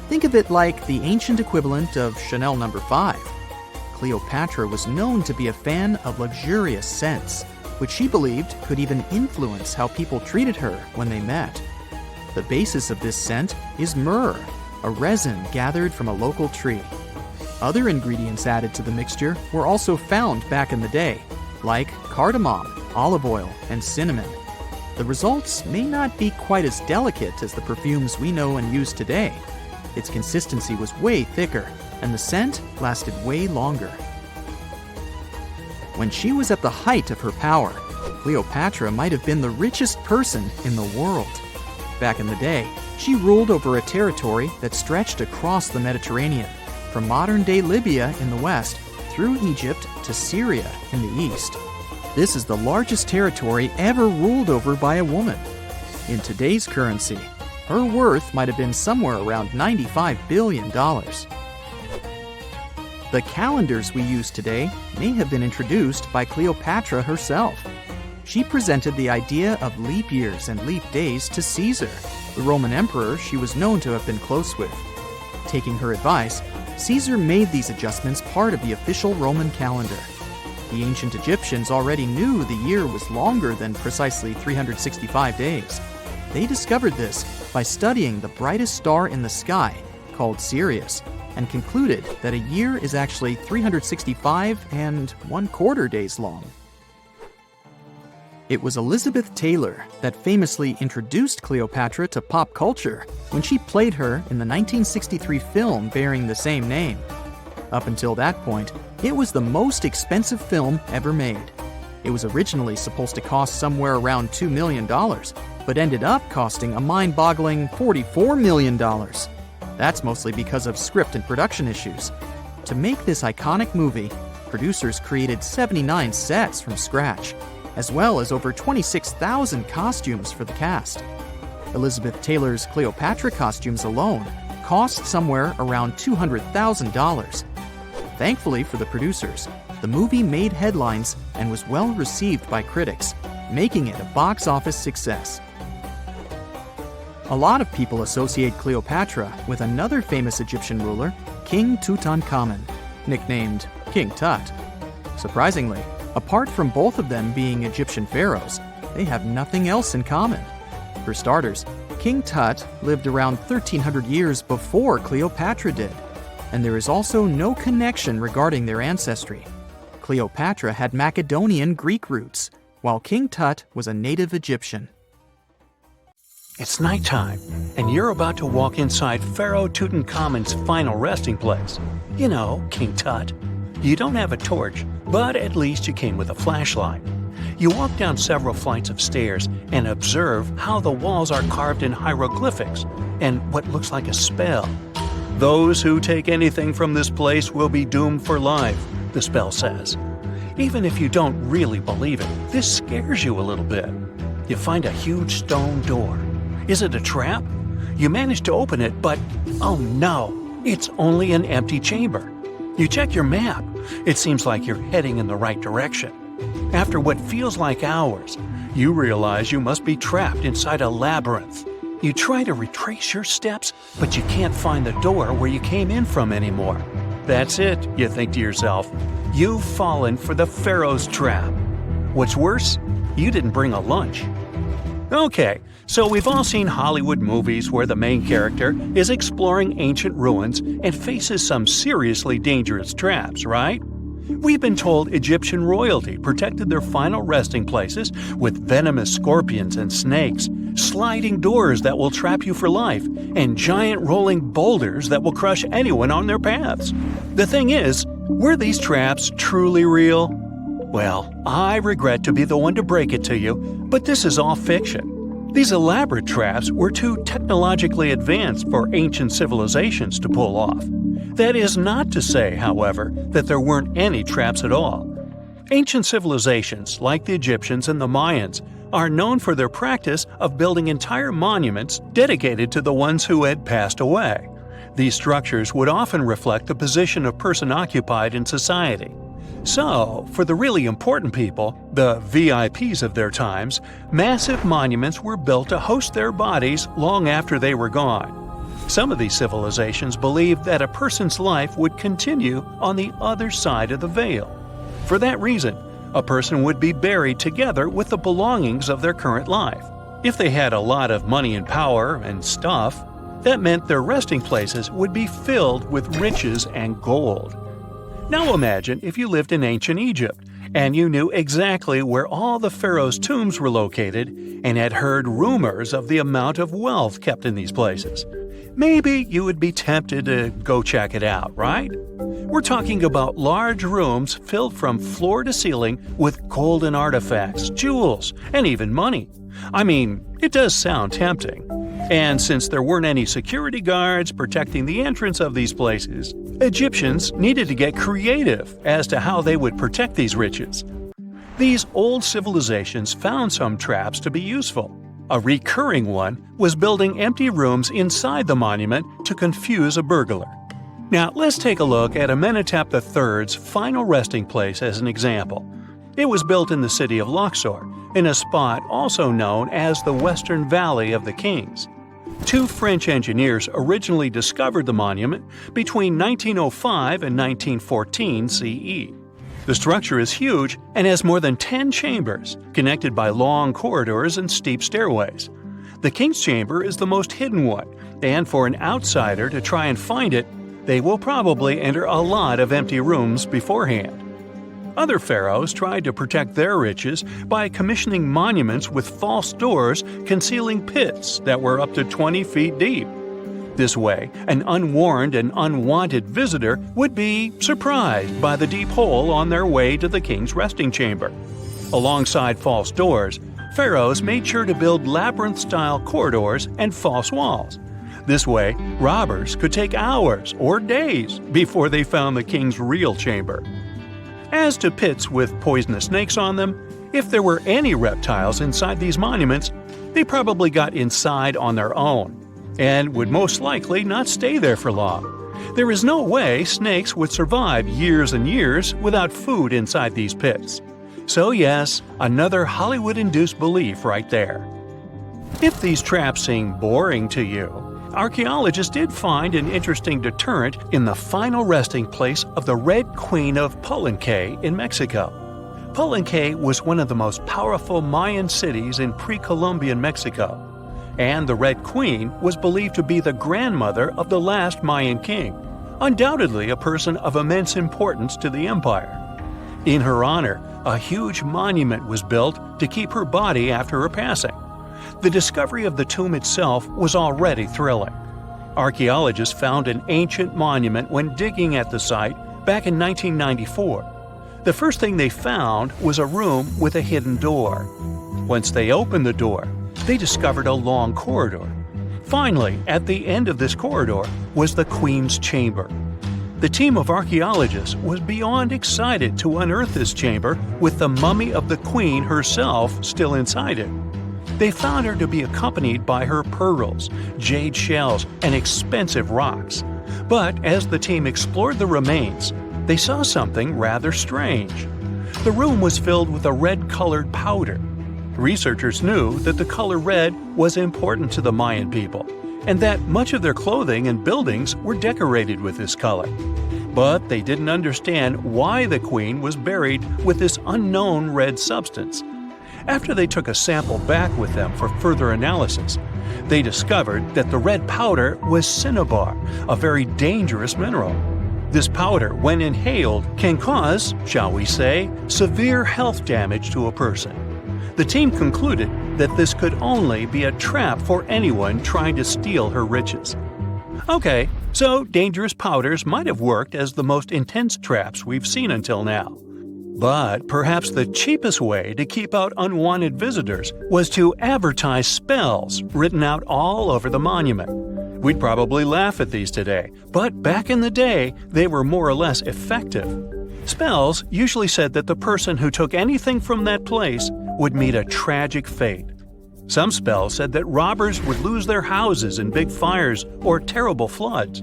Think of it like the ancient equivalent of Chanel No. 5. Cleopatra was known to be a fan of luxurious scents, which she believed could even influence how people treated her when they met. The basis of this scent is myrrh, a resin gathered from a local tree. Other ingredients added to the mixture were also found back in the day, like cardamom, olive oil, and cinnamon. The results may not be quite as delicate as the perfumes we know and use today. Its consistency was way thicker, and the scent lasted way longer. When she was at the height of her power, Cleopatra might have been the richest person in the world. Back in the day, she ruled over a territory that stretched across the Mediterranean, from modern-day Libya in the west through Egypt to Syria in the east. This is the largest territory ever ruled over by a woman. In today's currency, her worth might have been somewhere around $95 billion. The The calendars we use today may have been introduced by Cleopatra herself. She presented the idea of leap years and leap days to Caesar, the Roman emperor she was known to have been close with. Taking her advice, Caesar made these adjustments part of the official Roman calendar. The ancient Egyptians already knew the year was longer than precisely 365 days. They discovered this by studying the brightest star in the sky, called Sirius, and concluded that a year is actually 365 and 1/4 days long. It was Elizabeth Taylor that famously introduced Cleopatra to pop culture when she played her in the 1963 film bearing the same name. Up until that point, it was the most expensive film ever made. It was originally supposed to cost somewhere around $2 million, but ended up costing a mind-boggling $44 million. That's mostly because of script and production issues. To make this iconic movie, producers created 79 sets from scratch, as well as over 26,000 costumes for the cast. Elizabeth Taylor's Cleopatra costumes alone cost somewhere around $200,000. Thankfully for the producers, the movie made headlines and was well received by critics, making it a box office success. A lot of people associate Cleopatra with another famous Egyptian ruler, King Tutankhamun, nicknamed King Tut. Surprisingly, apart from both of them being Egyptian pharaohs, they have nothing else in common. For starters, King Tut lived around 1,300 years before Cleopatra did, and there is also no connection regarding their ancestry. Cleopatra had Macedonian Greek roots, while King Tut was a native Egyptian. It's nighttime, and you're about to walk inside Pharaoh Tutankhamun's final resting place. You know, King Tut. You don't have a torch, but at least you came with a flashlight. You walk down several flights of stairs and observe how the walls are carved in hieroglyphics and what looks like a spell. Those who take anything from this place will be doomed for life, the spell says. Even if you don't really believe it, this scares you a little bit. You find a huge stone door. Is it a trap? You manage to open it, but oh no, it's only an empty chamber. You check your map. It seems like you're heading in the right direction. After what feels like hours, you realize you must be trapped inside a labyrinth. You try to retrace your steps, but you can't find the door where you came in from anymore. That's it, you think to yourself. You've fallen for the Pharaoh's trap. What's worse, you didn't bring a lunch. Okay, so we've all seen Hollywood movies where the main character is exploring ancient ruins and faces some seriously dangerous traps, right? We've been told Egyptian royalty protected their final resting places with venomous scorpions and snakes, sliding doors that will trap you for life, and giant rolling boulders that will crush anyone on their paths. The thing is, were these traps truly real? Well, I regret to be the one to break it to you, but this is all fiction. These elaborate traps were too technologically advanced for ancient civilizations to pull off. That is not to say, however, that there weren't any traps at all. Ancient civilizations, like the Egyptians and the Mayans, are known for their practice of building entire monuments dedicated to the ones who had passed away. These structures would often reflect the position of person occupied in society. So, for the really important people, the VIPs of their times, massive monuments were built to host their bodies long after they were gone. Some of these civilizations believed that a person's life would continue on the other side of the veil. For that reason, a person would be buried together with the belongings of their current life. If they had a lot of money and power and stuff, that meant their resting places would be filled with riches and gold. Now imagine if you lived in ancient Egypt and you knew exactly where all the pharaohs' tombs were located and had heard rumors of the amount of wealth kept in these places. Maybe you would be tempted to go check it out, right? We're talking about large rooms filled from floor to ceiling with golden artifacts, jewels, and even money. I mean, it does sound tempting. And since there weren't any security guards protecting the entrance of these places, Egyptians needed to get creative as to how they would protect these riches. These old civilizations found some traps to be useful. A recurring one was building empty rooms inside the monument to confuse a burglar. Now, let's take a look at Amenhotep III's final resting place as an example. It was built in the city of Luxor, in a spot also known as the Western Valley of the Kings. Two French engineers originally discovered the monument between 1905 and 1914 CE. The structure is huge and has more than 10 chambers, connected by long corridors and steep stairways. The King's Chamber is the most hidden one, and for an outsider to try and find it, they will probably enter a lot of empty rooms beforehand. Other pharaohs tried to protect their riches by commissioning monuments with false doors concealing pits that were up to 20 feet deep. This way, an unwarned and unwanted visitor would be surprised by the deep hole on their way to the king's resting chamber. Alongside false doors, pharaohs made sure to build labyrinth-style corridors and false walls. This way, robbers could take hours or days before they found the king's real chamber. As to pits with poisonous snakes on them, if there were any reptiles inside these monuments, they probably got inside on their own, and would most likely not stay there for long. There is no way snakes would survive years and years without food inside these pits. So yes, another Hollywood-induced belief right there. If these traps seem boring to you, archaeologists did find an interesting deterrent in the final resting place of the Red Queen of Palenque in Mexico. Palenque was one of the most powerful Mayan cities in pre-Columbian Mexico, and the Red Queen was believed to be the grandmother of the last Mayan king, undoubtedly a person of immense importance to the empire. In her honor, a huge monument was built to keep her body after her passing. The discovery of the tomb itself was already thrilling. Archaeologists found an ancient monument when digging at the site back in 1994. The first thing they found was a room with a hidden door. Once they opened the door, they discovered a long corridor. Finally, at the end of this corridor was the Queen's chamber. The team of archaeologists was beyond excited to unearth this chamber with the mummy of the Queen herself still inside it. They found her to be accompanied by her pearls, jade shells, and expensive rocks. But as the team explored the remains, they saw something rather strange. The room was filled with a red-colored powder. Researchers knew that the color red was important to the Mayan people, and that much of their clothing and buildings were decorated with this color. But they didn't understand why the queen was buried with this unknown red substance. After they took a sample back with them for further analysis, they discovered that the red powder was cinnabar, a very dangerous mineral. This powder, when inhaled, can cause, shall we say, severe health damage to a person. The team concluded that this could only be a trap for anyone trying to steal her riches. Okay, so dangerous powders might have worked as the most intense traps we've seen until now. But perhaps the cheapest way to keep out unwanted visitors was to advertise spells written out all over the monument. We'd probably laugh at these today, but back in the day, they were more or less effective. Spells usually said that the person who took anything from that place would meet a tragic fate. Some spells said that robbers would lose their houses in big fires or terrible floods.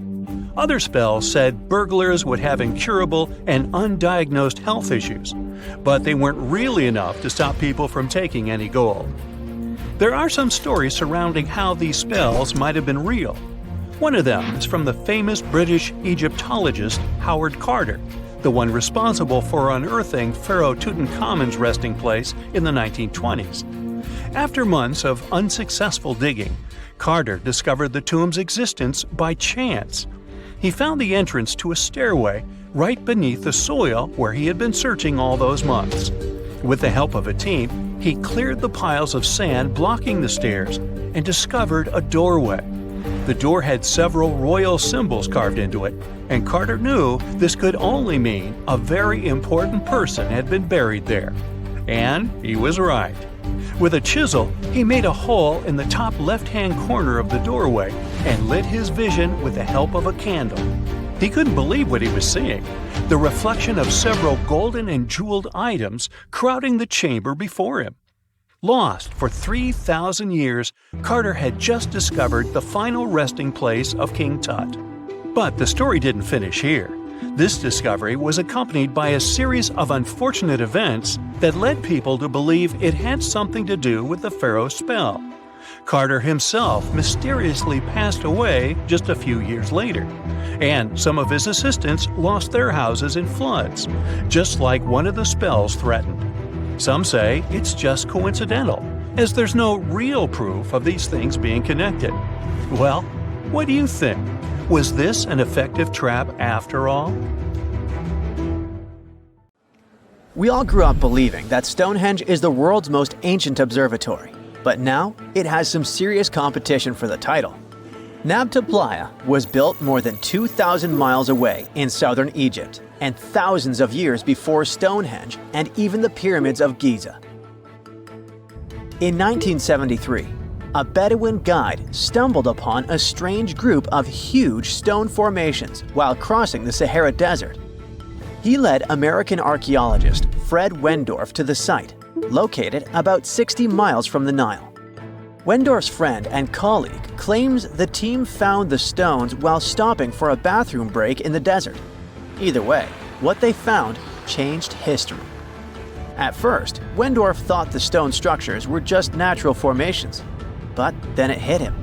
Other spells said burglars would have incurable and undiagnosed health issues, but they weren't really enough to stop people from taking any gold. There are some stories surrounding how these spells might have been real. One of them is from the famous British Egyptologist Howard Carter, the one responsible for unearthing Pharaoh Tutankhamun's resting place in the 1920s. After months of unsuccessful digging, Carter discovered the tomb's existence by chance. He found the entrance to a stairway right beneath the soil where he had been searching all those months. With the help of a team, he cleared the piles of sand blocking the stairs and discovered a doorway. The door had several royal symbols carved into it, and Carter knew this could only mean a very important person had been buried there. And he was right. With a chisel, he made a hole in the top left-hand corner of the doorway and lit his vision with the help of a candle. He couldn't believe what he was seeing, the reflection of several golden and jeweled items crowding the chamber before him. Lost for 3,000 years, Carter had just discovered the final resting place of King Tut. But the story didn't finish here. This discovery was accompanied by a series of unfortunate events that led people to believe it had something to do with the pharaoh's spell. Carter himself mysteriously passed away just a few years later, and some of his assistants lost their houses in floods, just like one of the spells threatened. Some say it's just coincidental, as there's no real proof of these things being connected. Well, what do you think? Was this an effective trap after all? We all grew up believing that Stonehenge is the world's most ancient observatory, but now it has some serious competition for the title. Nabta Playa was built more than 2,000 miles away in southern Egypt, and thousands of years before Stonehenge and even the pyramids of Giza. In 1973, a Bedouin guide stumbled upon a strange group of huge stone formations while crossing the Sahara Desert. He led American archaeologist Fred Wendorf to the site, located about 60 miles from the Nile. Wendorf's friend and colleague claims the team found the stones while stopping for a bathroom break in the desert. Either way, what they found changed history. At first, Wendorf thought the stone structures were just natural formations, but then it hit him.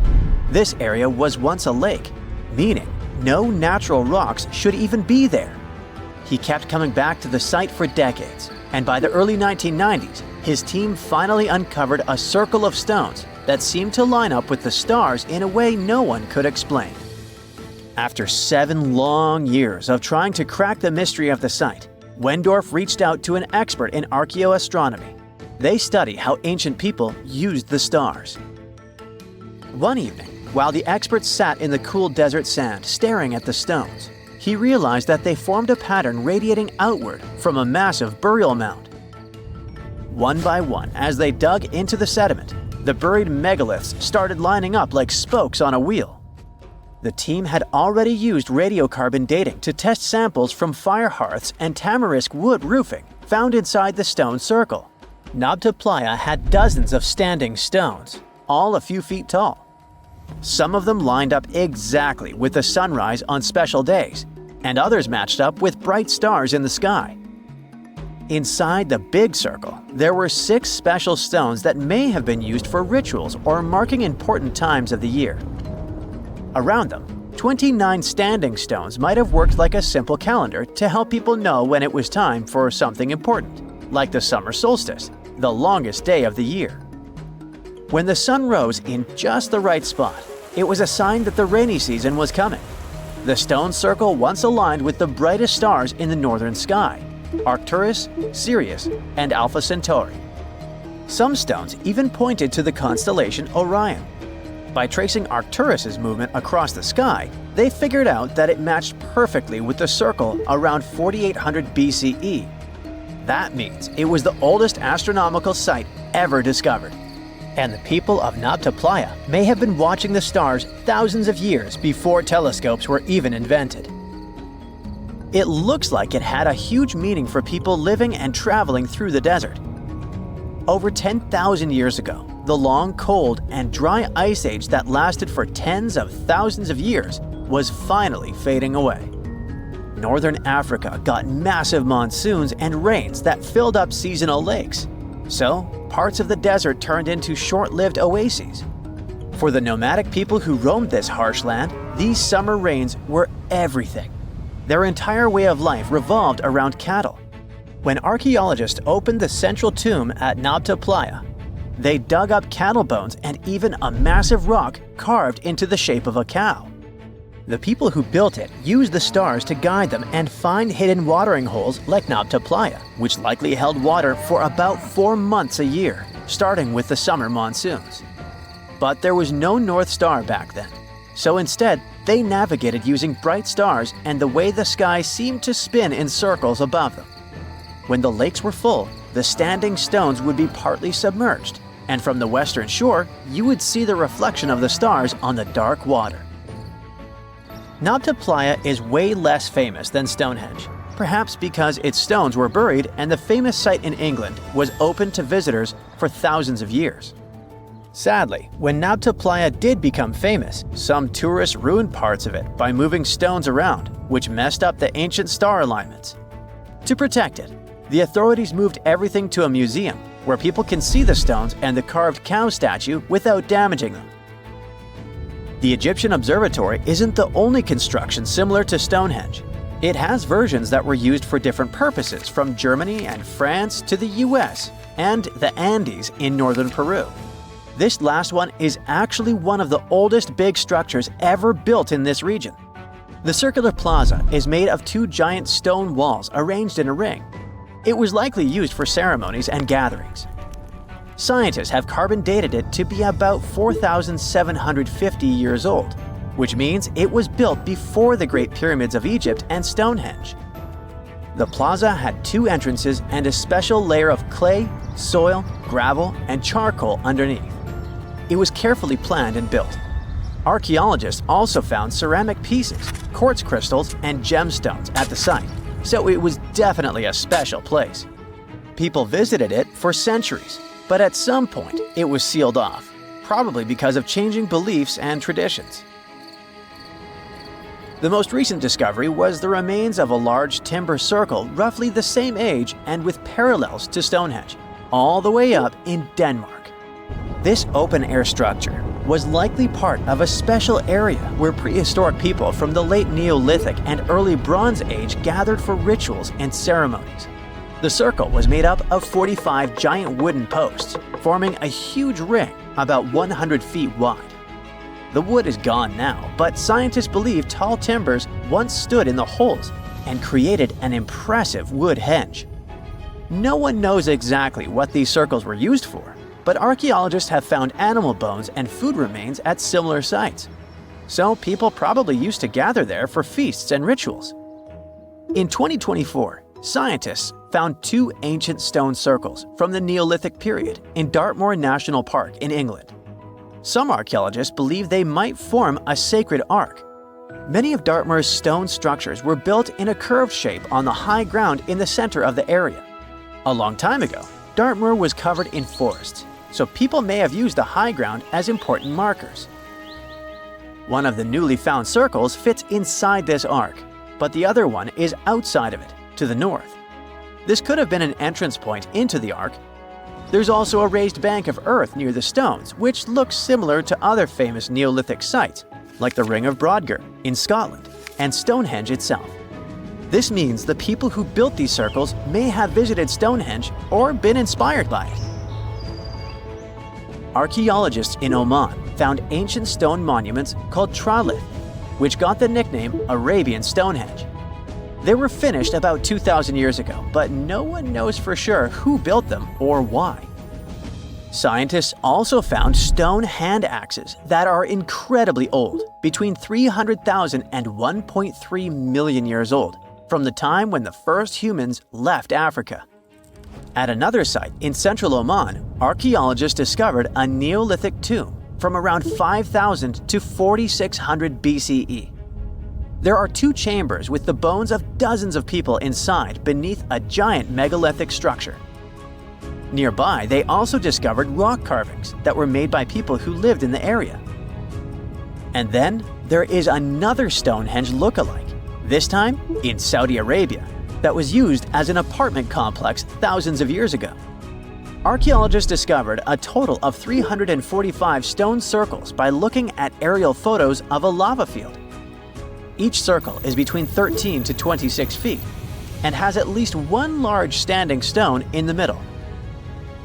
This area was once a lake, meaning no natural rocks should even be there. He kept coming back to the site for decades, and by the early 1990s, his team finally uncovered a circle of stones that seemed to line up with the stars in a way no one could explain. After 7 long years of trying to crack the mystery of the site, Wendorf reached out to an expert in archaeoastronomy. They study how ancient people used the stars. One evening, while the expert sat in the cool desert sand staring at the stones, he realized that they formed a pattern radiating outward from a massive burial mound. One by one, as they dug into the sediment, the buried megaliths started lining up like spokes on a wheel. The team had already used radiocarbon dating to test samples from fire hearths and tamarisk wood roofing found inside the stone circle. Nabta Playa had dozens of standing stones, all a few feet tall. Some of them lined up exactly with the sunrise on special days, and others matched up with bright stars in the sky. Inside the big circle, there were 6 special stones that may have been used for rituals or marking important times of the year. Around them, 29 standing stones might have worked like a simple calendar to help people know when it was time for something important, like the summer solstice, the longest day of the year. When the sun rose in just the right spot, it was a sign that the rainy season was coming. The stone circle once aligned with the brightest stars in the northern sky: Arcturus, Sirius, and Alpha Centauri. Some stones even pointed to the constellation Orion. By tracing Arcturus's movement across the sky, they figured out that it matched perfectly with the circle around 4800 BCE. That means it was the oldest astronomical site ever discovered. And the people of Nabta Playa may have been watching the stars thousands of years before telescopes were even invented. It looks like it had a huge meaning for people living and traveling through the desert. Over 10,000 years ago, the long, cold, and dry ice age that lasted for tens of thousands of years was finally fading away. Northern Africa got massive monsoons and rains that filled up seasonal lakes. So, parts of the desert turned into short-lived oases. For the nomadic people who roamed this harsh land, these summer rains were everything. Their entire way of life revolved around cattle. When archaeologists opened the central tomb at Nabta Playa, they dug up cattle bones and even a massive rock carved into the shape of a cow. The people who built it used the stars to guide them and find hidden watering holes like Nabta Playa, which likely held water for about 4 months a year, starting with the summer monsoons. But there was no North Star back then, so instead they navigated using bright stars and the way the sky seemed to spin in circles above them. When the lakes were full, the standing stones would be partly submerged, and from the western shore, you would see the reflection of the stars on the dark water. Nabta Playa is way less famous than Stonehenge, perhaps because its stones were buried and the famous site in England was open to visitors for thousands of years. Sadly, when Nabta Playa did become famous, some tourists ruined parts of it by moving stones around, which messed up the ancient star alignments. To protect it, the authorities moved everything to a museum where people can see the stones and the carved cow statue without damaging them. The Egyptian observatory isn't the only construction similar to Stonehenge. It has versions that were used for different purposes from Germany and France to the US and the Andes in northern Peru. This last one is actually one of the oldest big structures ever built in this region. The circular plaza is made of two giant stone walls arranged in a ring. It was likely used for ceremonies and gatherings. Scientists have carbon dated it to be about 4,750 years old, which means it was built before the Great Pyramids of Egypt and Stonehenge. The plaza had two entrances and a special layer of clay, soil, gravel, and charcoal underneath. It was carefully planned and built. Archaeologists also found ceramic pieces, quartz crystals, and gemstones at the site, so it was definitely a special place. People visited it for centuries, but at some point it was sealed off, probably because of changing beliefs and traditions. The most recent discovery was the remains of a large timber circle roughly the same age and with parallels to Stonehenge, all the way up in Denmark. This open-air structure was likely part of a special area where prehistoric people from the late Neolithic and early Bronze Age gathered for rituals and ceremonies. The circle was made up of 45 giant wooden posts, forming a huge ring about 100 feet wide. The wood is gone now, but scientists believe tall timbers once stood in the holes and created an impressive wood henge. No one knows exactly what these circles were used for, but archaeologists have found animal bones and food remains at similar sites. So people probably used to gather there for feasts and rituals. In 2024, scientists found two ancient stone circles from the Neolithic period in Dartmoor National Park in England. Some archaeologists believe they might form a sacred ark. Many of Dartmoor's stone structures were built in a curved shape on the high ground in the center of the area. A long time ago, Dartmoor was covered in forests, so people may have used the high ground as important markers. One of the newly found circles fits inside this ark, but the other one is outside of it, to the north. This could have been an entrance point into the ark. There's also a raised bank of earth near the stones, which looks similar to other famous Neolithic sites, like the Ring of Brodgar in Scotland and Stonehenge itself. This means the people who built these circles may have visited Stonehenge or been inspired by it. Archaeologists in Oman found ancient stone monuments called tralith, which got the nickname Arabian Stonehenge. They were finished about 2,000 years ago, but no one knows for sure who built them or why. Scientists also found stone hand axes that are incredibly old, between 300,000 and 1.3 million years old, from the time when the first humans left Africa. At another site in central Oman, archaeologists discovered a Neolithic tomb from around 5,000 to 4,600 BCE. There are two chambers with the bones of dozens of people inside beneath a giant megalithic structure. Nearby, they also discovered rock carvings that were made by people who lived in the area. And then there is another Stonehenge look-alike, this time in Saudi Arabia, that was used as an apartment complex thousands of years ago. Archaeologists discovered a total of 345 stone circles by looking at aerial photos of a lava field. Each circle is between 13 to 26 feet and has at least one large standing stone in the middle.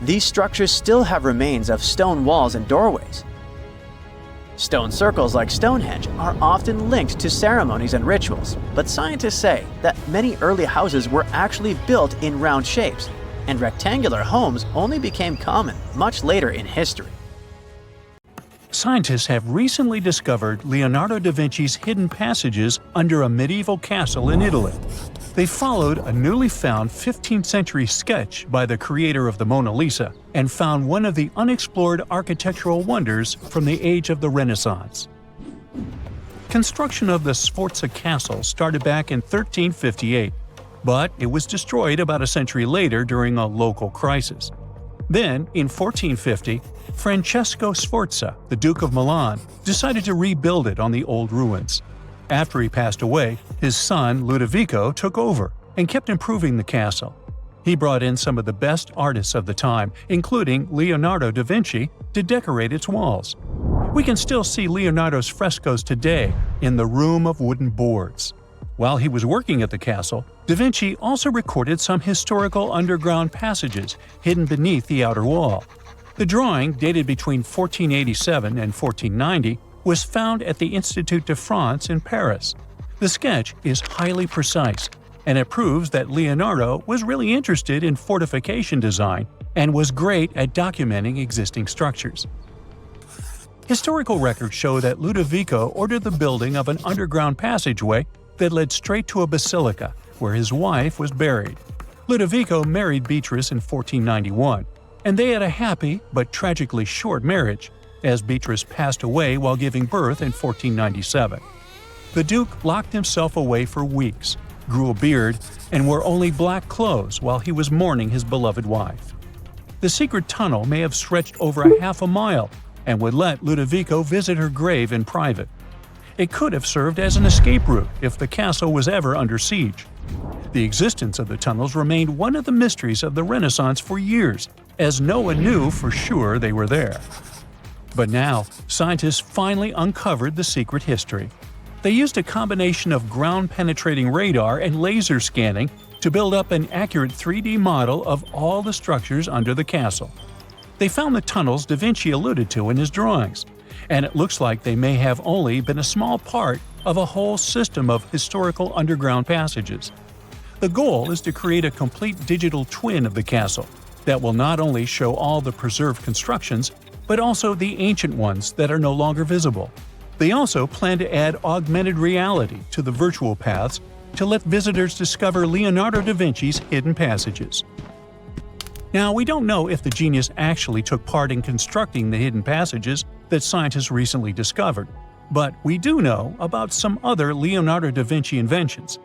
These structures still have remains of stone walls and doorways. Stone circles like Stonehenge are often linked to ceremonies and rituals, but scientists say that many early houses were actually built in round shapes, and rectangular homes only became common much later in history. Scientists have recently discovered Leonardo da Vinci's hidden passages under a medieval castle in Italy. They followed a newly found 15th century sketch by the creator of the Mona Lisa and found one of the unexplored architectural wonders from the age of the Renaissance. Construction of the Sforza Castle started back in 1358, but it was destroyed about a century later during a local crisis. Then, in 1450, Francesco Sforza, the Duke of Milan, decided to rebuild it on the old ruins. After he passed away, his son Ludovico took over and kept improving the castle. He brought in some of the best artists of the time, including Leonardo da Vinci, to decorate its walls. We can still see Leonardo's frescoes today in the Room of Wooden Boards. While he was working at the castle, da Vinci also recorded some historical underground passages hidden beneath the outer wall. The drawing, dated between 1487 and 1490, was found at the Institut de France in Paris. The sketch is highly precise, and it proves that Leonardo was really interested in fortification design and was great at documenting existing structures. Historical records show that Ludovico ordered the building of an underground passageway that led straight to a basilica, where his wife was buried. Ludovico married Beatrice in 1491, and they had a happy but tragically short marriage, as Beatrice passed away while giving birth in 1497. The Duke locked himself away for weeks, grew a beard, and wore only black clothes while he was mourning his beloved wife. The secret tunnel may have stretched over a half a mile and would let Ludovico visit her grave in private. It could have served as an escape route if the castle was ever under siege. The existence of the tunnels remained one of the mysteries of the Renaissance for years, as no one knew for sure they were there. But now, scientists finally uncovered the secret history. They used a combination of ground-penetrating radar and laser scanning to build up an accurate 3D model of all the structures under the castle. They found the tunnels da Vinci alluded to in his drawings, and it looks like they may have only been a small part of a whole system of historical underground passages. The goal is to create a complete digital twin of the castle that will not only show all the preserved constructions, but also the ancient ones that are no longer visible. They also plan to add augmented reality to the virtual paths to let visitors discover Leonardo da Vinci's hidden passages. Now, we don't know if the genius actually took part in constructing the hidden passages that scientists recently discovered, but we do know about some other Leonardo da Vinci inventions.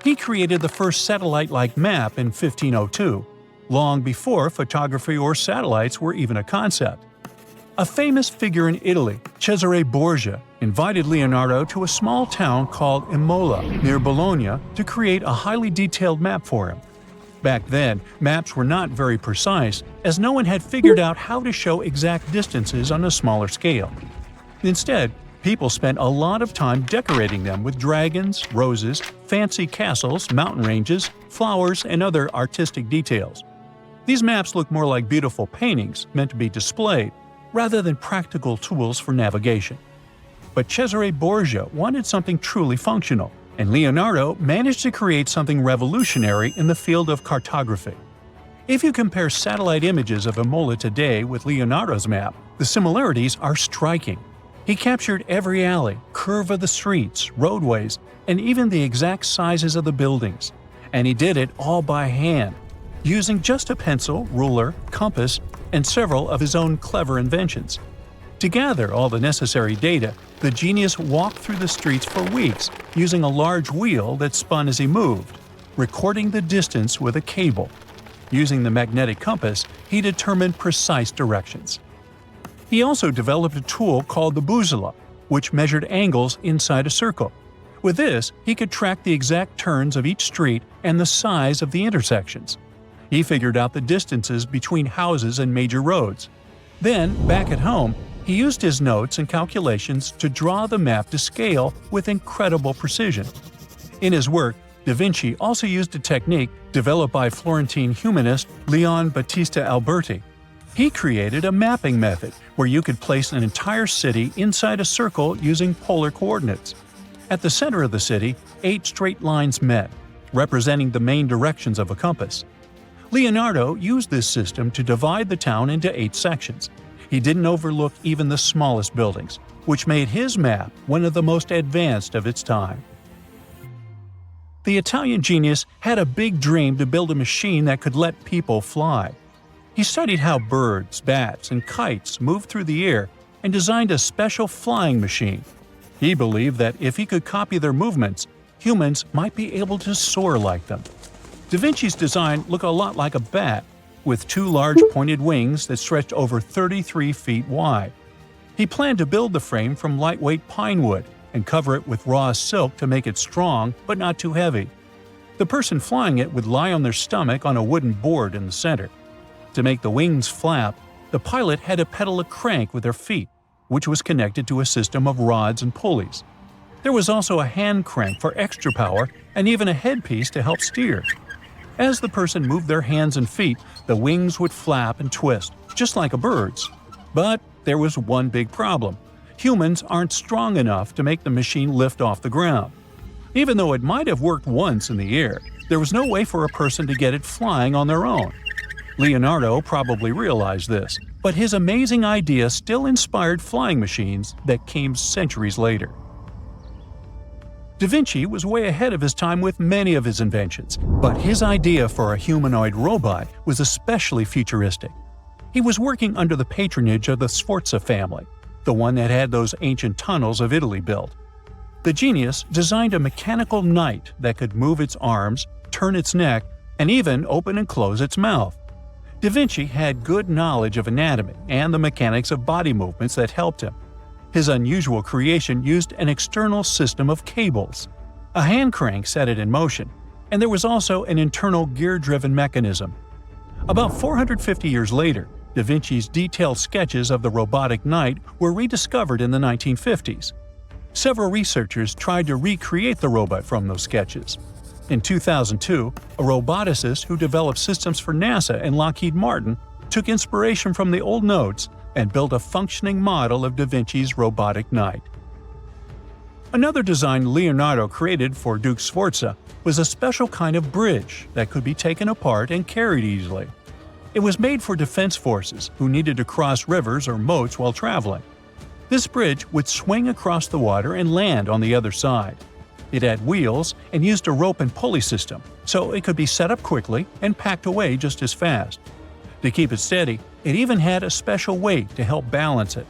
He created the first satellite-like map in 1502, long before photography or satellites were even a concept. A famous figure in Italy, Cesare Borgia, invited Leonardo to a small town called Imola, near Bologna, to create a highly detailed map for him. Back then, maps were not very precise, as no one had figured out how to show exact distances on a smaller scale. Instead, people spent a lot of time decorating them with dragons, roses, fancy castles, mountain ranges, flowers, and other artistic details. These maps look more like beautiful paintings meant to be displayed, rather than practical tools for navigation. But Cesare Borgia wanted something truly functional, and Leonardo managed to create something revolutionary in the field of cartography. If you compare satellite images of Imola today with Leonardo's map, the similarities are striking. He captured every alley, curve of the streets, roadways, and even the exact sizes of the buildings. And he did it all by hand, using just a pencil, ruler, compass, and several of his own clever inventions. To gather all the necessary data, the genius walked through the streets for weeks using a large wheel that spun as he moved, recording the distance with a cable. Using the magnetic compass, he determined precise directions. He also developed a tool called the bussola, which measured angles inside a circle. With this, he could track the exact turns of each street and the size of the intersections. He figured out the distances between houses and major roads. Then, back at home, he used his notes and calculations to draw the map to scale with incredible precision. In his work, da Vinci also used a technique developed by Florentine humanist Leon Battista Alberti. He created a mapping method where you could place an entire city inside a circle using polar coordinates. At the center of the city, 8 straight lines met, representing the main directions of a compass. Leonardo used this system to divide the town into 8 sections. He didn't overlook even the smallest buildings, which made his map one of the most advanced of its time. The Italian genius had a big dream to build a machine that could let people fly. He studied how birds, bats, and kites moved through the air and designed a special flying machine. He believed that if he could copy their movements, humans might be able to soar like them. Da Vinci's design looked a lot like a bat, with 2 large pointed wings that stretched over 33 feet wide. He planned to build the frame from lightweight pine wood and cover it with raw silk to make it strong but not too heavy. The person flying it would lie on their stomach on a wooden board in the center. To make the wings flap, the pilot had to pedal a crank with their feet, which was connected to a system of rods and pulleys. There was also a hand crank for extra power and even a headpiece to help steer. As the person moved their hands and feet, the wings would flap and twist, just like a bird's. But there was one big problem. Humans aren't strong enough to make the machine lift off the ground. Even though it might have worked once in the air, there was no way for a person to get it flying on their own. Leonardo probably realized this, but his amazing idea still inspired flying machines that came centuries later. Da Vinci was way ahead of his time with many of his inventions, but his idea for a humanoid robot was especially futuristic. He was working under the patronage of the Sforza family, the one that had those ancient tunnels of Italy built. The genius designed a mechanical knight that could move its arms, turn its neck, and even open and close its mouth. Da Vinci had good knowledge of anatomy and the mechanics of body movements that helped him. His unusual creation used an external system of cables. A hand crank set it in motion, and there was also an internal gear-driven mechanism. About 450 years later, Da Vinci's detailed sketches of the robotic knight were rediscovered in the 1950s. Several researchers tried to recreate the robot from those sketches. In 2002, a roboticist who developed systems for NASA and Lockheed Martin took inspiration from the old notes and built a functioning model of Da Vinci's robotic knight. Another design Leonardo created for Duke Sforza was a special kind of bridge that could be taken apart and carried easily. It was made for defense forces who needed to cross rivers or moats while traveling. This bridge would swing across the water and land on the other side. It had wheels and used a rope and pulley system, so it could be set up quickly and packed away just as fast. To keep it steady, it even had a special weight to help balance it.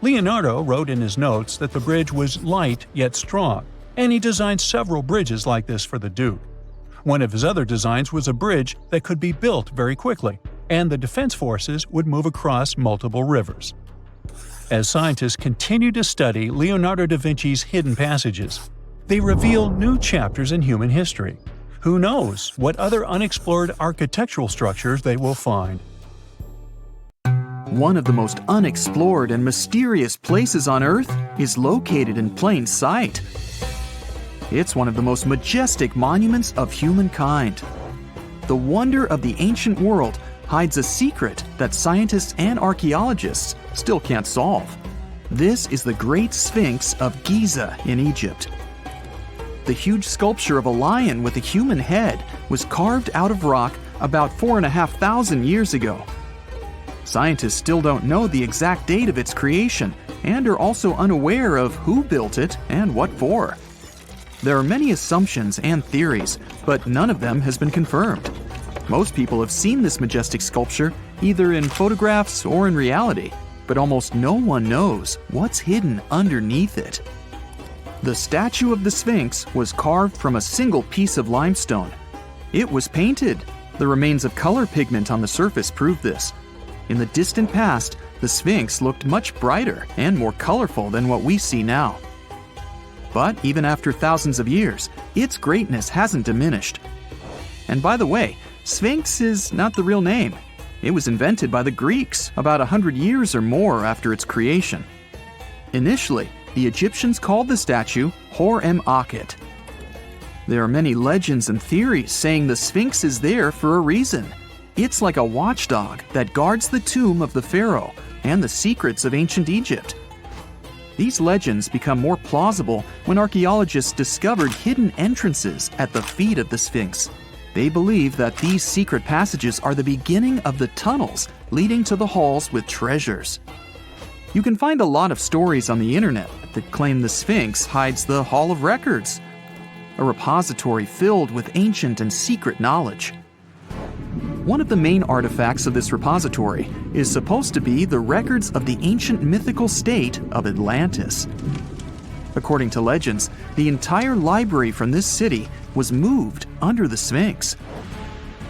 Leonardo wrote in his notes that the bridge was light yet strong, and he designed several bridges like this for the Duke. One of his other designs was a bridge that could be built very quickly, and the defense forces would move across multiple rivers. As scientists continue to study Leonardo da Vinci's hidden passages, they reveal new chapters in human history. Who knows what other unexplored architectural structures they will find? One of the most unexplored and mysterious places on Earth is located in plain sight. It's one of the most majestic monuments of humankind. The wonder of the ancient world hides a secret that scientists and archaeologists still can't solve. This is the Great Sphinx of Giza in Egypt. The huge sculpture of a lion with a human head was carved out of rock about 4,500 years ago. Scientists still don't know the exact date of its creation and are also unaware of who built it and what for. There are many assumptions and theories, but none of them has been confirmed. Most people have seen this majestic sculpture either in photographs or in reality, but almost no one knows what's hidden underneath it. The statue of the Sphinx was carved from a single piece of limestone. It was painted. The remains of color pigment on the surface prove this. In the distant past, the Sphinx looked much brighter and more colorful than what we see now. But even after thousands of years, its greatness hasn't diminished. And by the way, Sphinx is not the real name. It was invented by the Greeks about 100 years or more after its creation. Initially, the Egyptians called the statue Hor-em-Akhet. There are many legends and theories saying the Sphinx is there for a reason. It's like a watchdog that guards the tomb of the pharaoh and the secrets of ancient Egypt. These legends become more plausible when archaeologists discovered hidden entrances at the feet of the Sphinx. They believe that these secret passages are the beginning of the tunnels leading to the halls with treasures. You can find a lot of stories on the internet that claim the Sphinx hides the Hall of Records, a repository filled with ancient and secret knowledge. One of the main artifacts of this repository is supposed to be the records of the ancient mythical state of Atlantis. According to legends, the entire library from this city was moved under the Sphinx.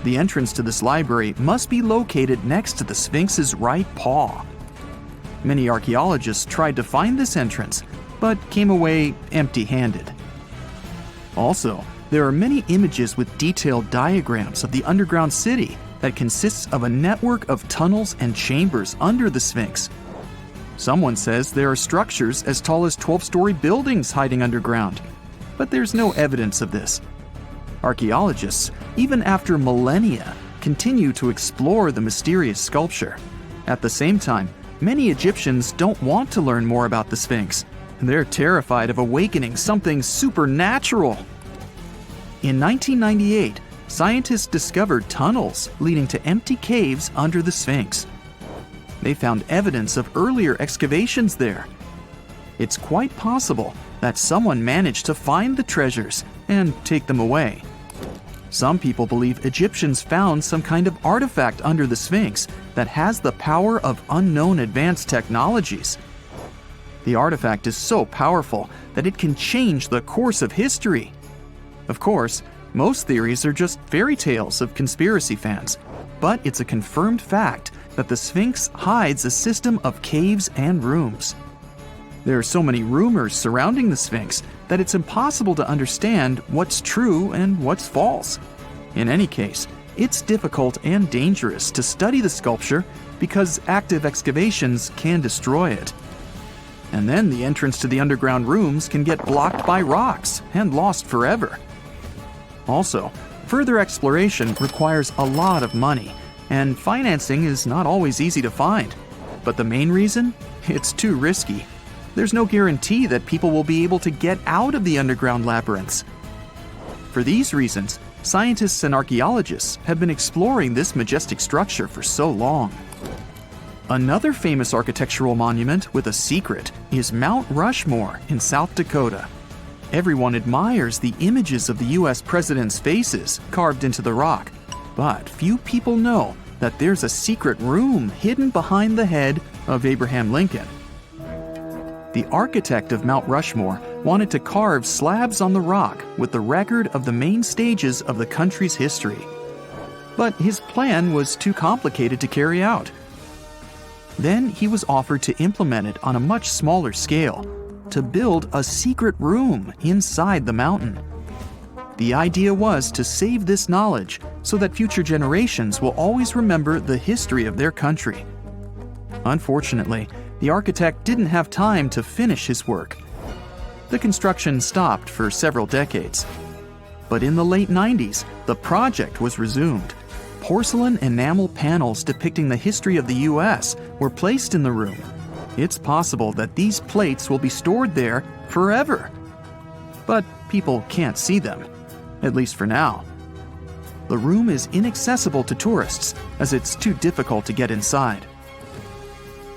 The entrance to this library must be located next to the Sphinx's right paw. Many archaeologists tried to find this entrance, but came away empty-handed. Also, there are many images with detailed diagrams of the underground city that consists of a network of tunnels and chambers under the Sphinx. Someone says there are structures as tall as 12-story buildings hiding underground, but there's no evidence of this. Archaeologists, even after millennia, continue to explore the mysterious sculpture. At the same time, many Egyptians don't want to learn more about the Sphinx. They're terrified of awakening something supernatural. In 1998, scientists discovered tunnels leading to empty caves under the Sphinx. They found evidence of earlier excavations there. It's quite possible that someone managed to find the treasures and take them away. Some people believe Egyptians found some kind of artifact under the Sphinx that has the power of unknown advanced technologies. The artifact is so powerful that it can change the course of history. Of course, most theories are just fairy tales of conspiracy fans, but it's a confirmed fact that the Sphinx hides a system of caves and rooms. There are so many rumors surrounding the Sphinx that it's impossible to understand what's true and what's false. In any case, it's difficult and dangerous to study the sculpture because active excavations can destroy it. And then the entrance to the underground rooms can get blocked by rocks and lost forever. Also, further exploration requires a lot of money, and financing is not always easy to find. But the main reason? It's too risky. There's no guarantee that people will be able to get out of the underground labyrinths. For these reasons, scientists and archaeologists have been exploring this majestic structure for so long. Another famous architectural monument with a secret is Mount Rushmore in South Dakota. Everyone admires the images of the US presidents' faces carved into the rock, but few people know that there's a secret room hidden behind the head of Abraham Lincoln. The architect of Mount Rushmore wanted to carve slabs on the rock with the record of the main stages of the country's history. But his plan was too complicated to carry out. Then he was offered to implement it on a much smaller scale, to build a secret room inside the mountain. The idea was to save this knowledge so that future generations will always remember the history of their country. Unfortunately, the architect didn't have time to finish his work. The construction stopped for several decades. But in the late 90s, the project was resumed. Porcelain enamel panels depicting the history of the US were placed in the room. It's possible that these plates will be stored there forever. But people can't see them, at least for now. The room is inaccessible to tourists as it's too difficult to get inside.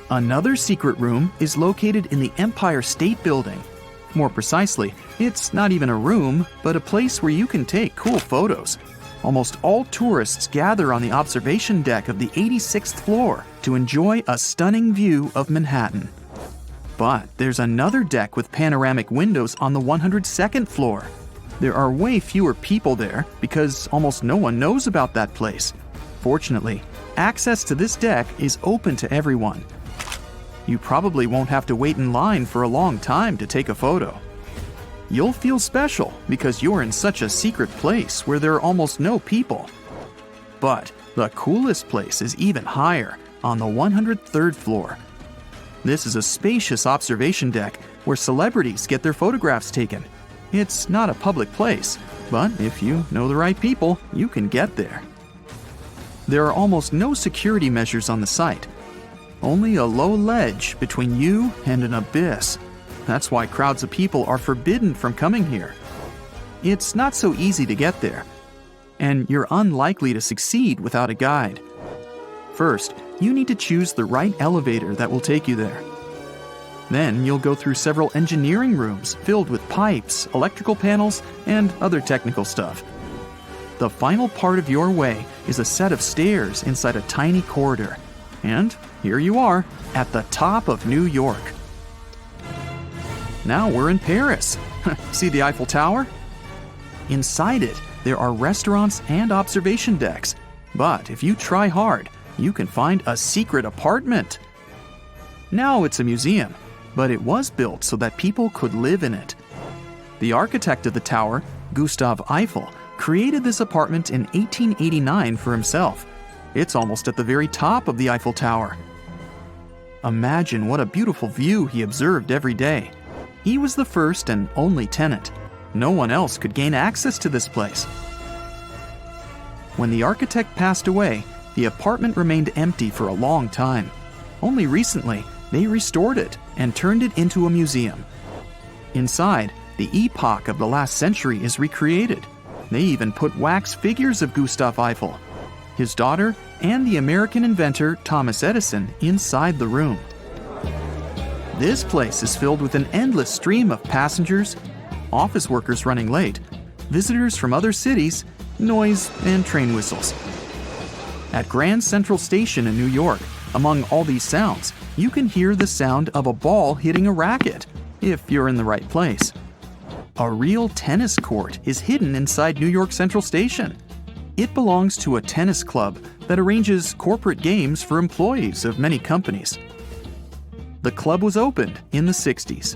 Another secret room is located in the Empire State Building. More precisely, it's not even a room, but a place where you can take cool photos. Almost all tourists gather on the observation deck of the 86th floor to enjoy a stunning view of Manhattan. But there's another deck with panoramic windows on the 102nd floor. There are way fewer people there because almost no one knows about that place. Fortunately, access to this deck is open to everyone. You probably won't have to wait in line for a long time to take a photo. You'll feel special because you're in such a secret place where there are almost no people. But the coolest place is even higher, on the 103rd floor. This is a spacious observation deck where celebrities get their photographs taken. It's not a public place, but if you know the right people, you can get there. There are almost no security measures on the site. Only a low ledge between you and an abyss. That's why crowds of people are forbidden from coming here. It's not so easy to get there, and you're unlikely to succeed without a guide. First, you need to choose the right elevator that will take you there. Then you'll go through several engineering rooms filled with pipes, electrical panels, and other technical stuff. The final part of your way is a set of stairs inside a tiny corridor. And here you are, at the top of New York. Now we're in Paris. See the Eiffel Tower? Inside it, There are restaurants and observation decks, but if you try hard, you can find a secret apartment. Now it's a museum, but it was built so that people could live in it. The architect of the tower, Gustav Eiffel, created this apartment in 1889 for himself. It's almost at the very top of the Eiffel Tower. Imagine what a beautiful view he observed every day. He was the first and only tenant. No one else could gain access to this place. When the architect passed away, the apartment remained empty for a long time. Only recently, they restored it and turned it into a museum. Inside, the epoch of the last century is recreated. They even put wax figures of Gustav Eiffel, his daughter, and the American inventor Thomas Edison inside the room. This place is filled with an endless stream of passengers, office workers running late, visitors from other cities, noise, and train whistles. At Grand Central Station in New York, among all these sounds, you can hear the sound of a ball hitting a racket, if you're in the right place. A real tennis court is hidden inside New York Central Station. It belongs to a tennis club that arranges corporate games for employees of many companies. The club was opened in the 60s.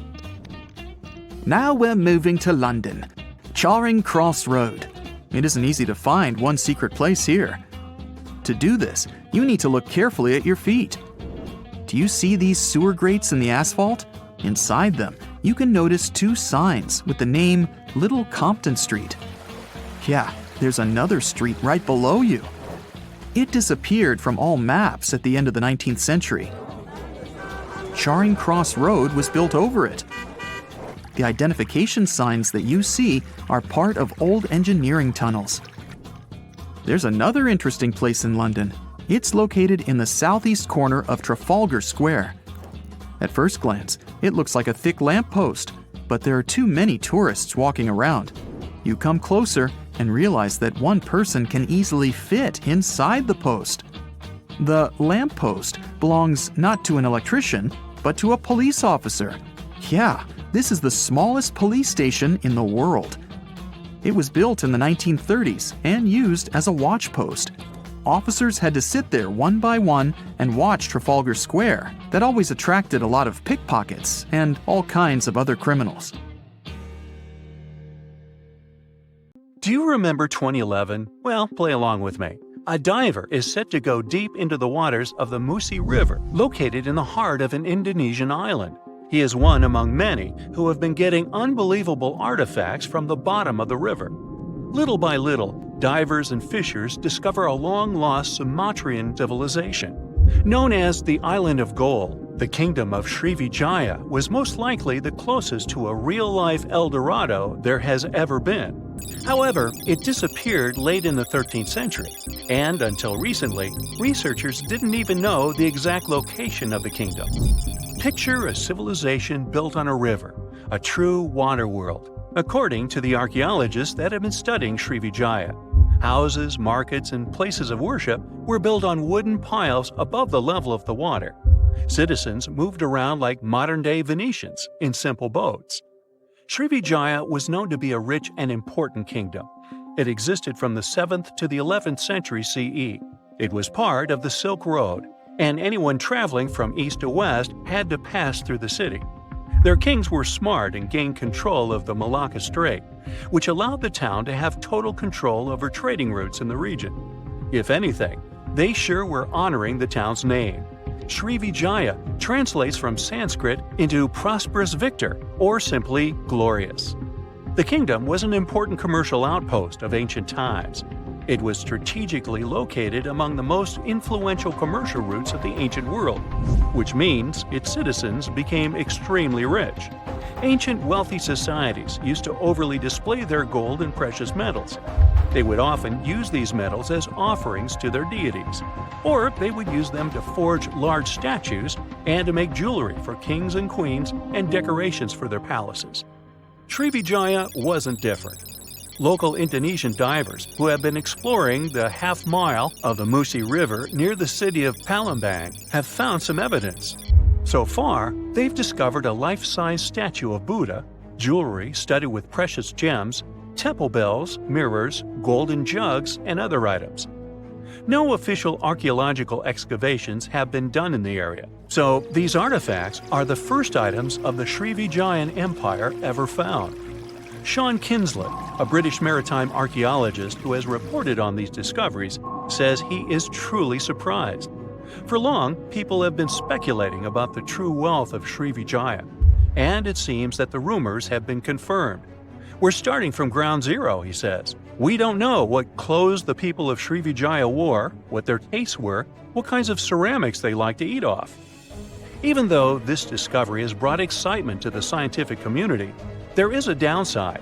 Now we're moving to London, Charing Cross Road. It isn't easy to find one secret place here. To do this, you need to look carefully at your feet. Do you see these sewer grates in the asphalt? Inside them, you can notice two signs with the name Little Compton Street. Yeah, there's another street right below you. It disappeared from all maps at the end of the 19th century. Charing Cross Road was built over it. The identification signs that you see are part of old engineering tunnels. There's another interesting place in London. It's located in the southeast corner of Trafalgar Square. At first glance, it looks like a thick lamppost, but there are too many tourists walking around. You come closer and realize that one person can easily fit inside the post. The lamppost belongs not to an electrician, but to a police officer. Yeah, this is the smallest police station in the world. It was built in the 1930s and used as a watch post. Officers had to sit there one by one and watch Trafalgar Square. That always attracted a lot of pickpockets and all kinds of other criminals. Do you remember 2011? Well, play along with me. A diver is set to go deep into the waters of the Musi River, located in the heart of an Indonesian island. He is one among many who have been getting unbelievable artifacts from the bottom of the river. Little by little, divers and fishers discover a long-lost Sumatran civilization. Known as the Island of Gold, the kingdom of Srivijaya was most likely the closest to a real-life El Dorado there has ever been. However, it disappeared late in the 13th century, and until recently, researchers didn't even know the exact location of the kingdom. Picture a civilization built on a river, a true water world. According to the archaeologists that have been studying Srivijaya, houses, markets, and places of worship were built on wooden piles above the level of the water. Citizens moved around like modern-day Venetians in simple boats. Srivijaya was known to be a rich and important kingdom. It existed from the 7th to the 11th century CE. It was part of the Silk Road, and anyone traveling from east to west had to pass through the city. Their kings were smart and gained control of the Malacca Strait, which allowed the town to have total control over trading routes in the region. If anything, they sure were honoring the town's name. Srivijaya translates from Sanskrit into prosperous victor, or simply glorious. The kingdom was an important commercial outpost of ancient times. It was strategically located among the most influential commercial routes of the ancient world, which means its citizens became extremely rich. Ancient wealthy societies used to overly display their gold and precious metals. They would often use these metals as offerings to their deities, or they would use them to forge large statues and to make jewelry for kings and queens and decorations for their palaces. Srivijaya wasn't different. Local Indonesian divers who have been exploring the half-mile of the Musi River near the city of Palembang have found some evidence. So far, they've discovered a life-size statue of Buddha, jewelry studded with precious gems, temple bells, mirrors, golden jugs, and other items. No official archaeological excavations have been done in the area, so these artifacts are the first items of the Srivijayan Empire ever found. Sean Kinsley, a British maritime archaeologist who has reported on these discoveries, says he is truly surprised. For long, people have been speculating about the true wealth of Srivijaya, and it seems that the rumors have been confirmed. We're starting from ground zero, he says. We don't know what clothes the people of Srivijaya wore, what their tastes were, what kinds of ceramics they like to eat off. Even though this discovery has brought excitement to the scientific community, there is a downside.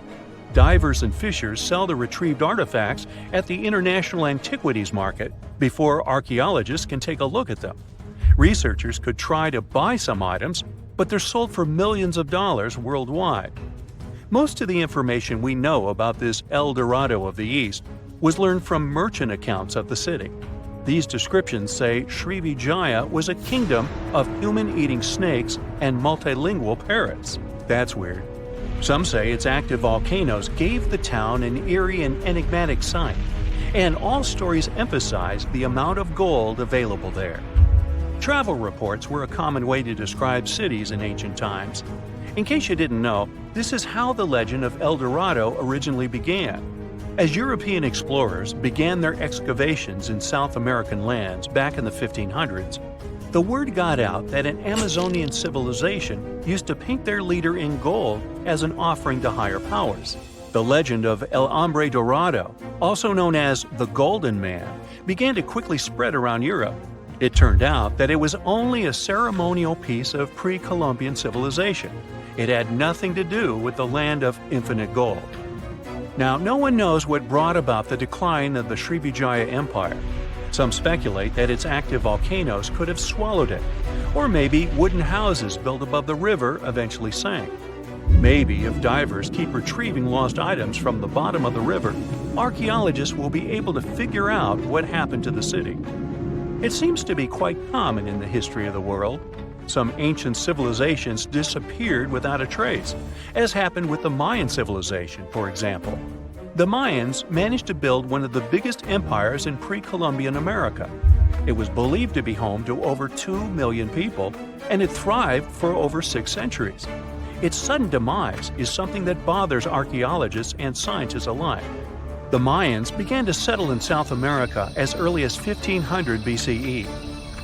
Divers and fishers sell the retrieved artifacts at the International Antiquities Market before archaeologists can take a look at them. Researchers could try to buy some items, but they're sold for millions of dollars worldwide. Most of the information we know about this El Dorado of the East was learned from merchant accounts of the city. These descriptions say Srivijaya was a kingdom of human-eating snakes and multilingual parrots. That's weird. Some say its active volcanoes gave the town an eerie and enigmatic sight, and all stories emphasize the amount of gold available there. Travel reports were a common way to describe cities in ancient times. In case you didn't know, this is how the legend of El Dorado originally began. As European explorers began their excavations in South American lands back in the 1500s, the word got out that an Amazonian civilization used to paint their leader in gold as an offering to higher powers. The legend of El Hombre Dorado, also known as the Golden Man, began to quickly spread around Europe. It turned out that it was only a ceremonial piece of pre-Columbian civilization. It had nothing to do with the land of infinite gold. Now, no one knows what brought about the decline of the Srivijaya Empire. Some speculate that its active volcanoes could have swallowed it, or maybe wooden houses built above the river eventually sank. Maybe if divers keep retrieving lost items from the bottom of the river, archaeologists will be able to figure out what happened to the city. It seems to be quite common in the history of the world. Some ancient civilizations disappeared without a trace, as happened with the Mayan civilization, for example. The Mayans managed to build one of the biggest empires in pre-Columbian America. It was believed to be home to over 2 million people, and it thrived for over 6 centuries. Its sudden demise is something that bothers archaeologists and scientists alike. The Mayans began to settle in South America as early as 1500 BCE.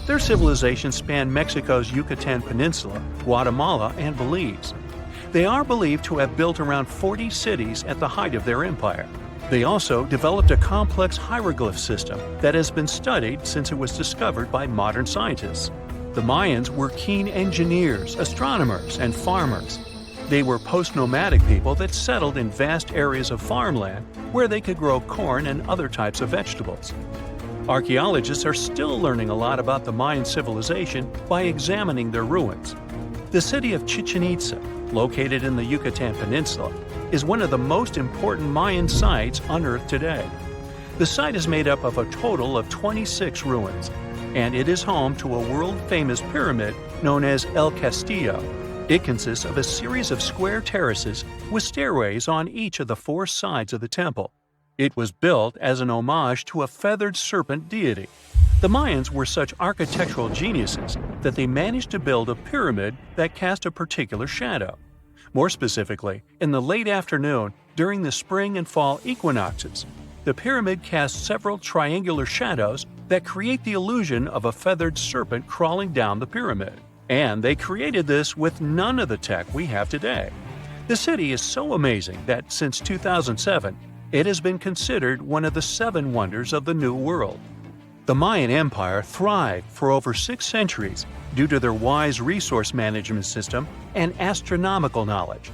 Their civilization spanned Mexico's Yucatan Peninsula, Guatemala, and Belize. They are believed to have built around 40 cities at the height of their empire. They also developed a complex hieroglyph system that has been studied since it was discovered by modern scientists. The Mayans were keen engineers, astronomers, and farmers. They were post-nomadic people that settled in vast areas of farmland where they could grow corn and other types of vegetables. Archaeologists are still learning a lot about the Mayan civilization by examining their ruins. The city of Chichen Itza, located in the Yucatan Peninsula, is one of the most important Mayan sites on Earth today. The site is made up of a total of 26 ruins, and it is home to a world-famous pyramid known as El Castillo. It consists of a series of square terraces with stairways on each of the 4 sides of the temple. It was built as an homage to a feathered serpent deity. The Mayans were such architectural geniuses that they managed to build a pyramid that cast a particular shadow. More specifically, in the late afternoon during the spring and fall equinoxes, the pyramid casts several triangular shadows that create the illusion of a feathered serpent crawling down the pyramid. And they created this with none of the tech we have today. The city is so amazing that since 2007, it has been considered one of the 7 wonders of the New World. The Mayan Empire thrived for over 6 centuries due to their wise resource management system and astronomical knowledge.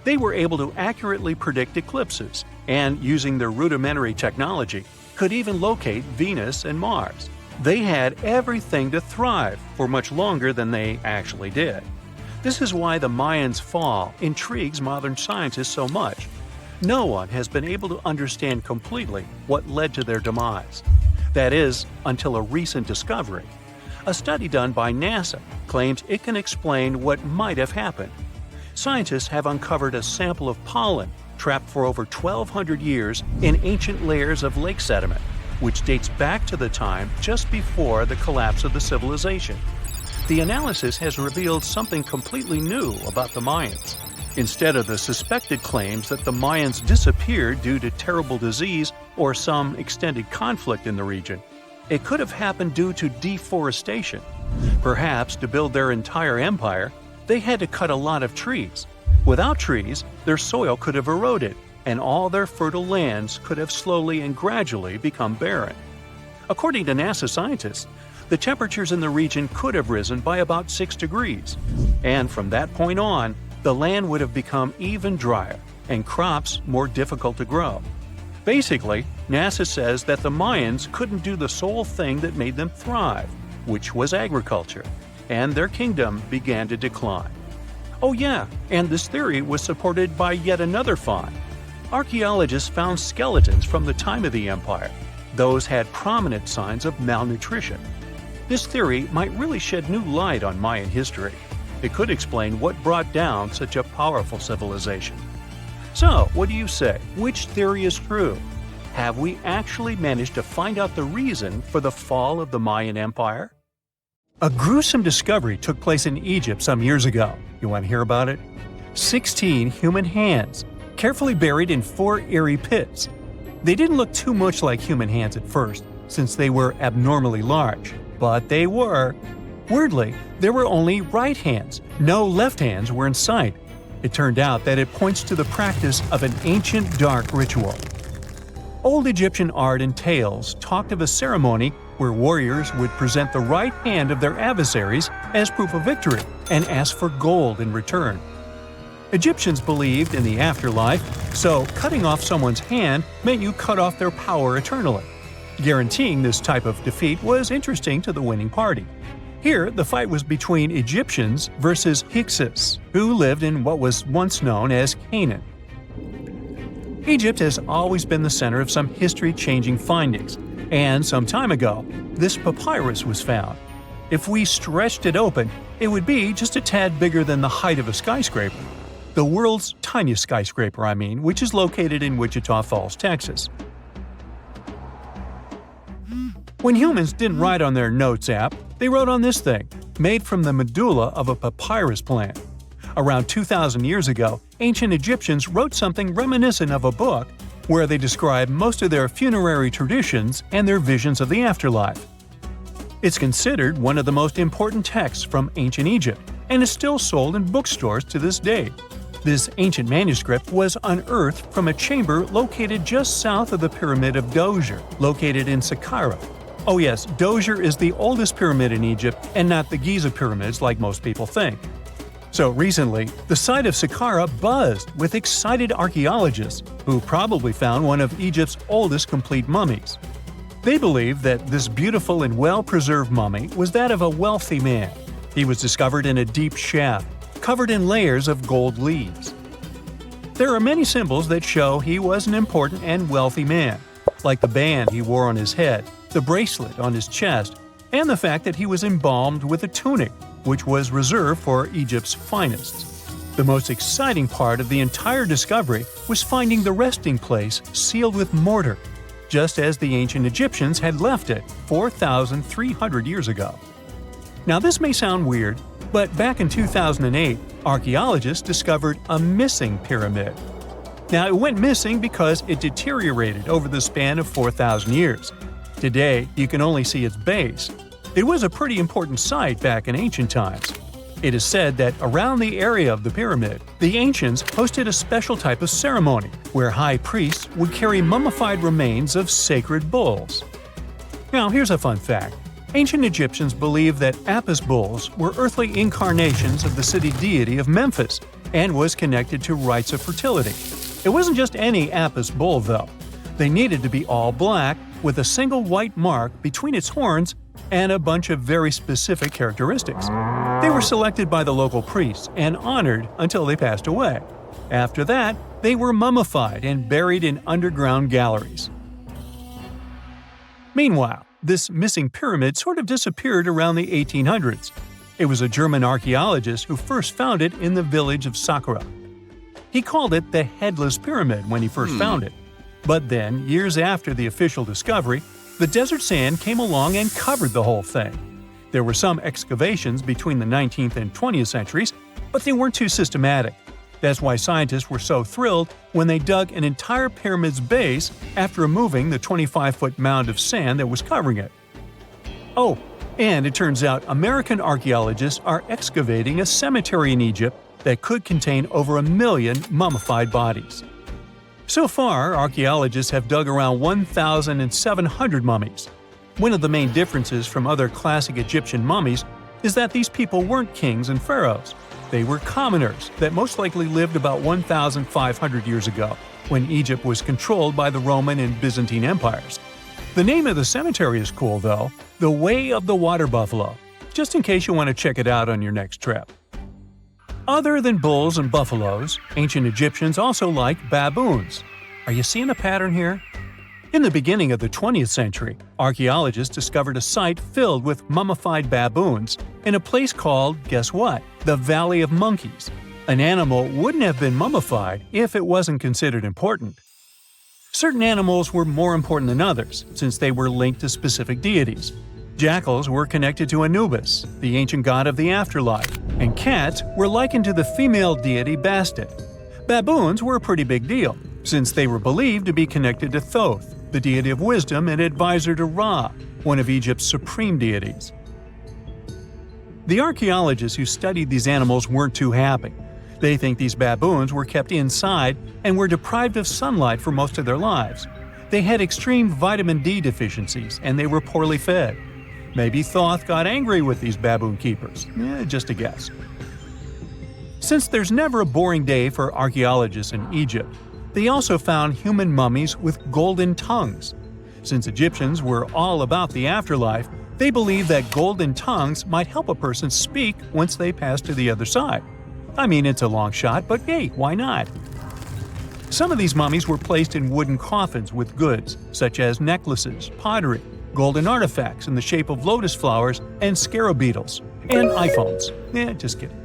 They were able to accurately predict eclipses, and using their rudimentary technology, could even locate Venus and Mars. They had everything to thrive for much longer than they actually did. This is why the Mayans' fall intrigues modern scientists so much. No one has been able to understand completely what led to their demise. That is, until a recent discovery. A study done by NASA claims it can explain what might have happened. Scientists have uncovered a sample of pollen trapped for over 1,200 years in ancient layers of lake sediment, which dates back to the time just before the collapse of the civilization. The analysis has revealed something completely new about the Mayans. Instead of the suspected claims that the Mayans disappeared due to terrible disease or some extended conflict in the region, it could have happened due to deforestation. Perhaps to build their entire empire, they had to cut a lot of trees. Without trees, their soil could have eroded, and all their fertile lands could have slowly and gradually become barren. According to NASA scientists, the temperatures in the region could have risen by about 6 degrees, and from that point on, the land would have become even drier and crops more difficult to grow. Basically, NASA says that the Mayans couldn't do the sole thing that made them thrive, which was agriculture, and their kingdom began to decline. Oh yeah, and this theory was supported by yet another find. Archaeologists found skeletons from the time of the empire. Those had prominent signs of malnutrition. This theory might really shed new light on Mayan history. It could explain what brought down such a powerful civilization. So, what do you say? Which theory is true? Have we actually managed to find out the reason for the fall of the Mayan Empire? A gruesome discovery took place in Egypt some years ago. You want to hear about it? 16 human hands, carefully buried in 4 airy pits. They didn't look too much like human hands at first, since they were abnormally large, but they were. Weirdly, there were only right hands. No left hands were in sight. It turned out that it points to the practice of an ancient dark ritual. Old Egyptian art and tales talked of a ceremony where warriors would present the right hand of their adversaries as proof of victory and ask for gold in return. Egyptians believed in the afterlife, so cutting off someone's hand meant you cut off their power eternally. Guaranteeing this type of defeat was interesting to the winning party. Here, the fight was between Egyptians versus Hyksos, who lived in what was once known as Canaan. Egypt has always been the center of some history-changing findings, and some time ago, this papyrus was found. If we stretched it open, it would be just a tad bigger than the height of a skyscraper. The world's tiniest skyscraper, which is located in Wichita Falls, Texas. When humans didn't write on their notes app, they wrote on this thing, made from the medulla of a papyrus plant. Around 2,000 years ago, ancient Egyptians wrote something reminiscent of a book where they describe most of their funerary traditions and their visions of the afterlife. It's considered one of the most important texts from ancient Egypt and is still sold in bookstores to this day. This ancient manuscript was unearthed from a chamber located just south of the Pyramid of Djoser, located in Saqqara. Oh yes, Djoser is the oldest pyramid in Egypt and not the Giza pyramids like most people think. So recently, the site of Saqqara buzzed with excited archaeologists who probably found one of Egypt's oldest complete mummies. They believe that this beautiful and well-preserved mummy was that of a wealthy man. He was discovered in a deep shaft, covered in layers of gold leaves. There are many symbols that show he was an important and wealthy man, like the band he wore on his head, the bracelet on his chest, and the fact that he was embalmed with a tunic, which was reserved for Egypt's finest. The most exciting part of the entire discovery was finding the resting place sealed with mortar, just as the ancient Egyptians had left it 4,300 years ago. Now this may sound weird, but back in 2008, archaeologists discovered a missing pyramid. Now it went missing because it deteriorated over the span of 4,000 years. Today, you can only see its base. It was a pretty important site back in ancient times. It is said that around the area of the pyramid, the ancients hosted a special type of ceremony where high priests would carry mummified remains of sacred bulls. Now, here's a fun fact. Ancient Egyptians believed that Apis bulls were earthly incarnations of the city deity of Memphis and was connected to rites of fertility. It wasn't just any Apis bull, though. They needed to be all black, with a single white mark between its horns and a bunch of very specific characteristics. They were selected by the local priests and honored until they passed away. After that, they were mummified and buried in underground galleries. Meanwhile, this missing pyramid sort of disappeared around the 1800s. It was a German archaeologist who first found it in the village of Saqqara. He called it the Headless Pyramid when he first found it. But then, years after the official discovery, the desert sand came along and covered the whole thing. There were some excavations between the 19th and 20th centuries, but they weren't too systematic. That's why scientists were so thrilled when they dug an entire pyramid's base after removing the 25-foot mound of sand that was covering it. Oh, and it turns out American archaeologists are excavating a cemetery in Egypt that could contain over 1 million mummified bodies. So far, archaeologists have dug around 1,700 mummies. One of the main differences from other classic Egyptian mummies is that these people weren't kings and pharaohs. They were commoners that most likely lived about 1,500 years ago, when Egypt was controlled by the Roman and Byzantine empires. The name of the cemetery is cool, though, the Way of the Water Buffalo, just in case you want to check it out on your next trip. Other than bulls and buffaloes, ancient Egyptians also liked baboons. Are you seeing a pattern here? In the beginning of the 20th century, archaeologists discovered a site filled with mummified baboons in a place called, guess what? The Valley of Monkeys. An animal wouldn't have been mummified if it wasn't considered important. Certain animals were more important than others, since they were linked to specific deities. Jackals were connected to Anubis, the ancient god of the afterlife, and cats were likened to the female deity Bastet. Baboons were a pretty big deal, since they were believed to be connected to Thoth, the deity of wisdom and advisor to Ra, one of Egypt's supreme deities. The archaeologists who studied these animals weren't too happy. They think these baboons were kept inside and were deprived of sunlight for most of their lives. They had extreme vitamin D deficiencies and they were poorly fed. Maybe Thoth got angry with these baboon keepers. Just a guess. Since there's never a boring day for archaeologists in Egypt, they also found human mummies with golden tongues. Since Egyptians were all about the afterlife, they believed that golden tongues might help a person speak once they pass to the other side. I mean, it's a long shot, but hey, why not? Some of these mummies were placed in wooden coffins with goods, such as necklaces, pottery, golden artifacts in the shape of lotus flowers and scarab beetles, and iPhones. Just kidding.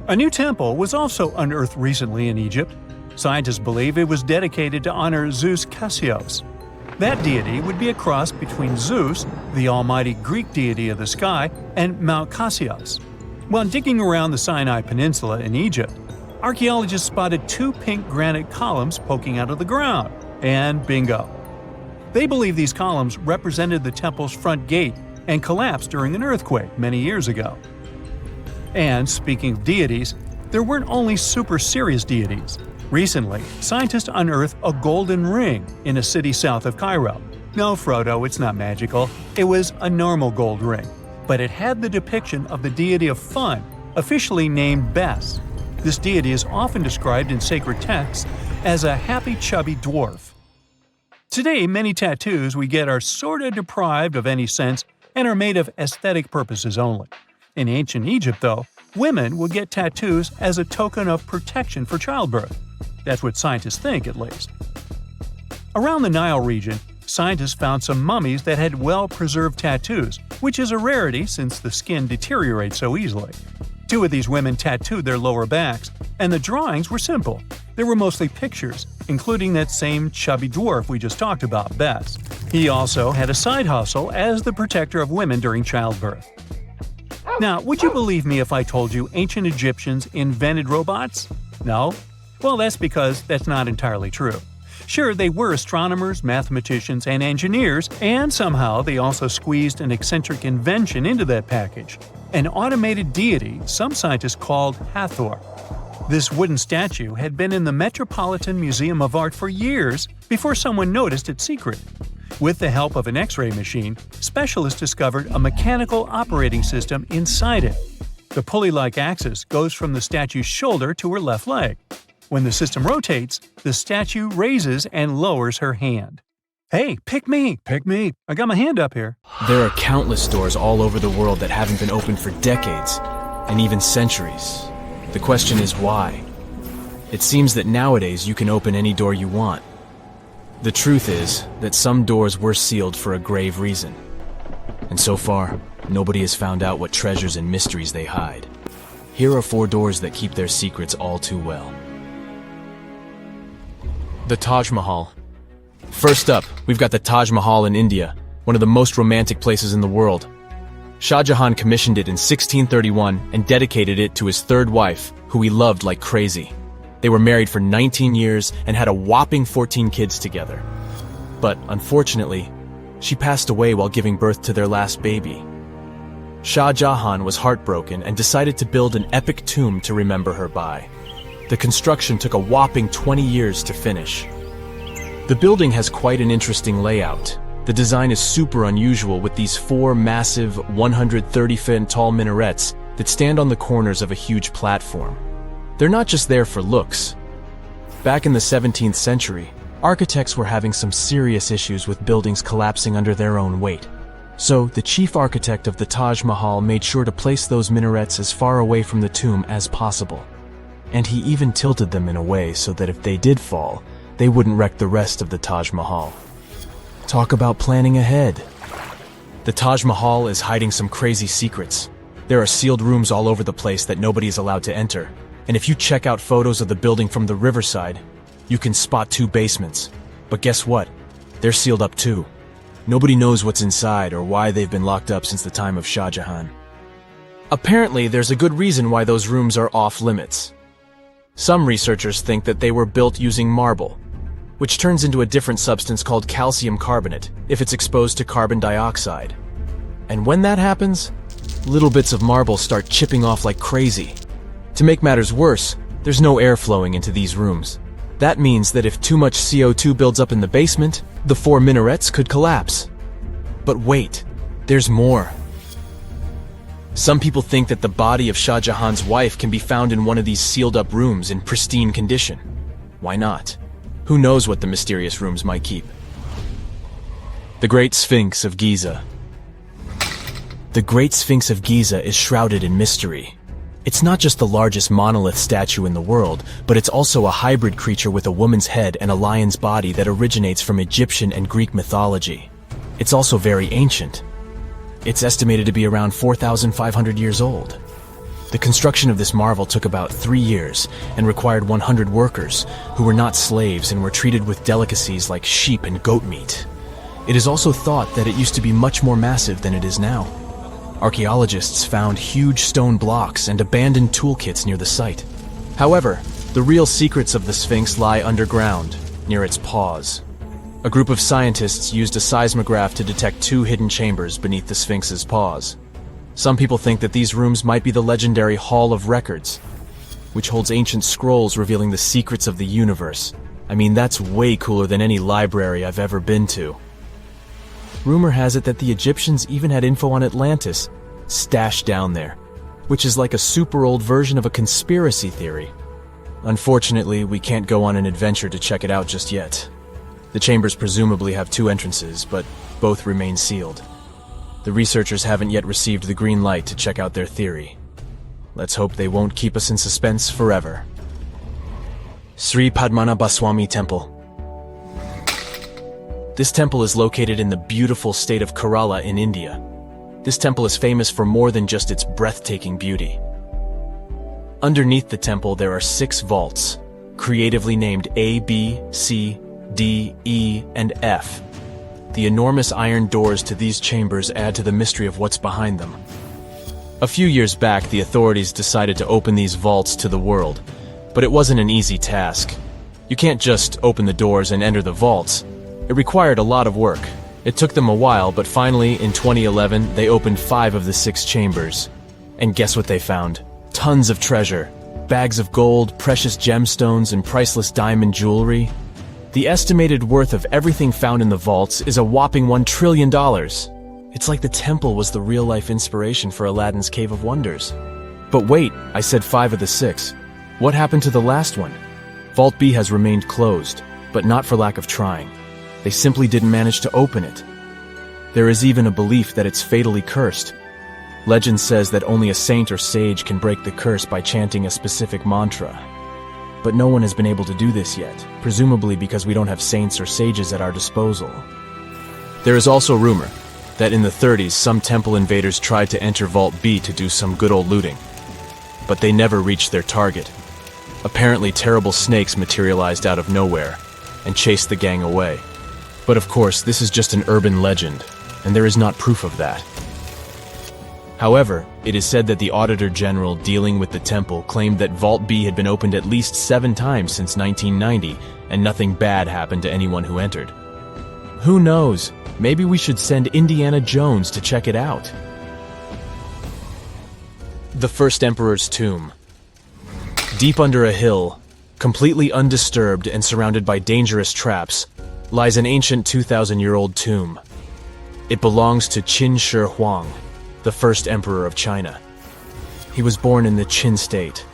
A new temple was also unearthed recently in Egypt. Scientists believe it was dedicated to honor Zeus Cassios. That deity would be a cross between Zeus, the almighty Greek deity of the sky, and Mount Cassios. While digging around the Sinai Peninsula in Egypt, archaeologists spotted 2 pink granite columns poking out of the ground, and bingo. They believe these columns represented the temple's front gate and collapsed during an earthquake many years ago. And speaking of deities, there weren't only super serious deities. Recently, scientists unearthed a golden ring in a city south of Cairo. No, Frodo, it's not magical. It was a normal gold ring, but it had the depiction of the deity of fun, officially named Bes. This deity is often described in sacred texts as a happy, chubby dwarf. Today, many tattoos we get are sorta deprived of any sense and are made of aesthetic purposes only. In ancient Egypt, though, women would get tattoos as a token of protection for childbirth. That's what scientists think, at least. Around the Nile region, scientists found some mummies that had well-preserved tattoos, which is a rarity since the skin deteriorates so easily. 2 of these women tattooed their lower backs, and the drawings were simple. They were mostly pictures, including that same chubby dwarf we just talked about, Bes. He also had a side hustle as the protector of women during childbirth. Now, would you believe me if I told you ancient Egyptians invented robots? No? Well, that's because that's not entirely true. Sure, they were astronomers, mathematicians, and engineers, and somehow they also squeezed an eccentric invention into that package. An automated deity some scientists called Hathor. This wooden statue had been in the Metropolitan Museum of Art for years before someone noticed its secret. With the help of an X-ray machine, specialists discovered a mechanical operating system inside it. The pulley-like axis goes from the statue's shoulder to her left leg. When the system rotates, the statue raises and lowers her hand. Hey, pick me! Pick me! I got my hand up here. There are countless doors all over the world that haven't been opened for decades, and even centuries. The question is why? It seems that nowadays you can open any door you want. The truth is that some doors were sealed for a grave reason. And so far, nobody has found out what treasures and mysteries they hide. Here are 4 doors that keep their secrets all too well. The Taj Mahal. First up, we've got the Taj Mahal in India, one of the most romantic places in the world. Shah Jahan commissioned it in 1631 and dedicated it to his third wife, who he loved like crazy. They were married for 19 years and had a whopping 14 kids together. But unfortunately, she passed away while giving birth to their last baby. Shah Jahan was heartbroken and decided to build an epic tomb to remember her by. The construction took a whopping 20 years to finish. The building has quite an interesting layout. The design is super unusual with these 4 massive 130-foot tall minarets that stand on the corners of a huge platform. They're not just there for looks. Back in the 17th century, architects were having some serious issues with buildings collapsing under their own weight. So, the chief architect of the Taj Mahal made sure to place those minarets as far away from the tomb as possible. And he even tilted them in a way so that if they did fall, they wouldn't wreck the rest of the Taj Mahal. Talk about planning ahead. The Taj Mahal is hiding some crazy secrets. There are sealed rooms all over the place that nobody is allowed to enter. And if you check out photos of the building from the riverside, you can spot 2 basements. But guess what? They're sealed up too. Nobody knows what's inside or why they've been locked up since the time of Shah Jahan. Apparently, there's a good reason why those rooms are off limits. Some researchers think that they were built using marble, which turns into a different substance called calcium carbonate if it's exposed to carbon dioxide. And when that happens, little bits of marble start chipping off like crazy. To make matters worse, there's no air flowing into these rooms. That means that if too much CO2 builds up in the basement, the 4 minarets could collapse. But wait, there's more. Some people think that the body of Shah Jahan's wife can be found in one of these sealed-up rooms in pristine condition. Why not? Who knows what the mysterious rooms might keep? The Great Sphinx of Giza. The Great Sphinx of Giza is shrouded in mystery. It's not just the largest monolith statue in the world, but it's also a hybrid creature with a woman's head and a lion's body that originates from Egyptian and Greek mythology. It's also very ancient. It's estimated to be around 4,500 years old. The construction of this marvel took about 3 years and required 100 workers who were not slaves and were treated with delicacies like sheep and goat meat. It is also thought that it used to be much more massive than it is now. Archaeologists found huge stone blocks and abandoned toolkits near the site. However, the real secrets of the Sphinx lie underground, near its paws. A group of scientists used a seismograph to detect 2 hidden chambers beneath the Sphinx's paws. Some people think that these rooms might be the legendary Hall of Records, which holds ancient scrolls revealing the secrets of the universe. I mean, that's way cooler than any library I've ever been to. Rumor has it that the Egyptians even had info on Atlantis stashed down there, which is like a super old version of a conspiracy theory. Unfortunately, we can't go on an adventure to check it out just yet. The chambers presumably have 2 entrances, but both remain sealed. The researchers haven't yet received the green light to check out their theory. Let's hope they won't keep us in suspense forever. Sri Padmanabhaswamy Temple. This temple is located in the beautiful state of Kerala in India. This temple is famous for more than just its breathtaking beauty. Underneath the temple there are 6 vaults, creatively named A, B, C, D, E, and F. The enormous iron doors to these chambers add to the mystery of what's behind them. A few years back, the authorities decided to open these vaults to the world, but it wasn't an easy task. You can't just open the doors and enter the vaults. It required a lot of work. It took them a while, but finally, in 2011, they opened 5 of the 6 chambers. And guess what they found? Tons of treasure. Bags of gold, precious gemstones, and priceless diamond jewelry. The estimated worth of everything found in the vaults is a whopping $1 trillion. It's like the temple was the real-life inspiration for Aladdin's Cave of Wonders. But wait, I said 5 of the 6. What happened to the last one? Vault B has remained closed, but not for lack of trying. They simply didn't manage to open it. There is even a belief that it's fatally cursed. Legend says that only a saint or sage can break the curse by chanting a specific mantra. But no one has been able to do this yet, presumably because we don't have saints or sages at our disposal. There is also rumor that in the 30s some temple invaders tried to enter Vault B to do some good old looting. But they never reached their target. Apparently terrible snakes materialized out of nowhere, and chased the gang away. But of course, this is just an urban legend, and there is not proof of that. However, it is said that the Auditor General dealing with the temple claimed that Vault B had been opened at least 7 times since 1990, and nothing bad happened to anyone who entered. Who knows? Maybe we should send Indiana Jones to check it out. The First Emperor's Tomb. Deep under a hill, completely undisturbed and surrounded by dangerous traps, lies an ancient 2,000-year-old tomb. It belongs to Qin Shi Huang, the first emperor of China. He was born in the Qin state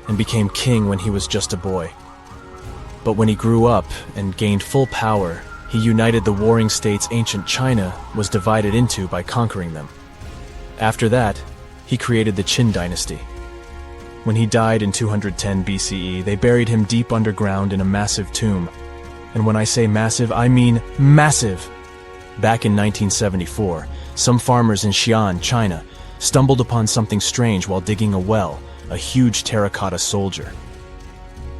and became king when he was just a boy. But when he grew up and gained full power, he united the warring states ancient China was divided into by conquering them. After that, he created the Qin dynasty. When he died in 210 BCE, they buried him deep underground in a massive tomb. And when I say massive, I mean massive! Back in 1974, some farmers in Xi'an, China, stumbled upon something strange while digging a well, a huge terracotta soldier.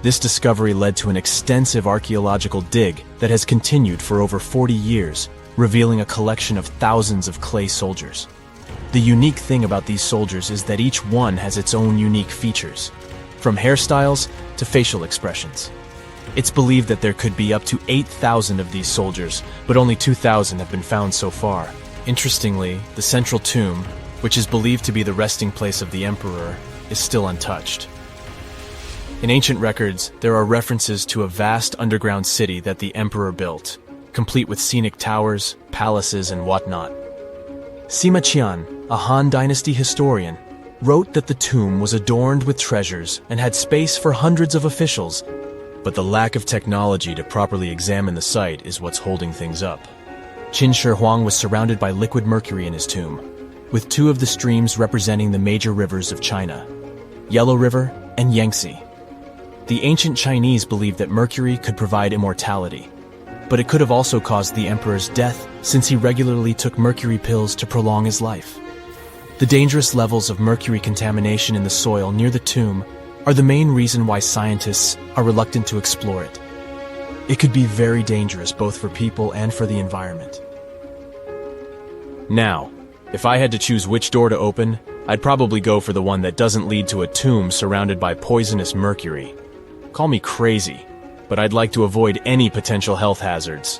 This discovery led to an extensive archaeological dig that has continued for over 40 years, revealing a collection of thousands of clay soldiers. The unique thing about these soldiers is that each one has its own unique features, from hairstyles to facial expressions. It's believed that there could be up to 8,000 of these soldiers, but only 2,000 have been found so far. Interestingly, the central tomb, which is believed to be the resting place of the emperor, is still untouched. In ancient records, there are references to a vast underground city that the emperor built, complete with scenic towers, palaces, and whatnot. Sima Qian, a Han Dynasty historian, wrote that the tomb was adorned with treasures and had space for hundreds of officials, but the lack of technology to properly examine the site is what's holding things up. Qin Shi Huang was surrounded by liquid mercury in his tomb, with 2 of the streams representing the major rivers of China, Yellow River and Yangtze. The ancient Chinese believed that mercury could provide immortality, but it could have also caused the emperor's death since he regularly took mercury pills to prolong his life. The dangerous levels of mercury contamination in the soil near the tomb are the main reason why scientists are reluctant to explore it. It could be very dangerous both for people and for the environment. Now, if I had to choose which door to open, I'd probably go for the one that doesn't lead to a tomb surrounded by poisonous mercury. Call me crazy, but I'd like to avoid any potential health hazards.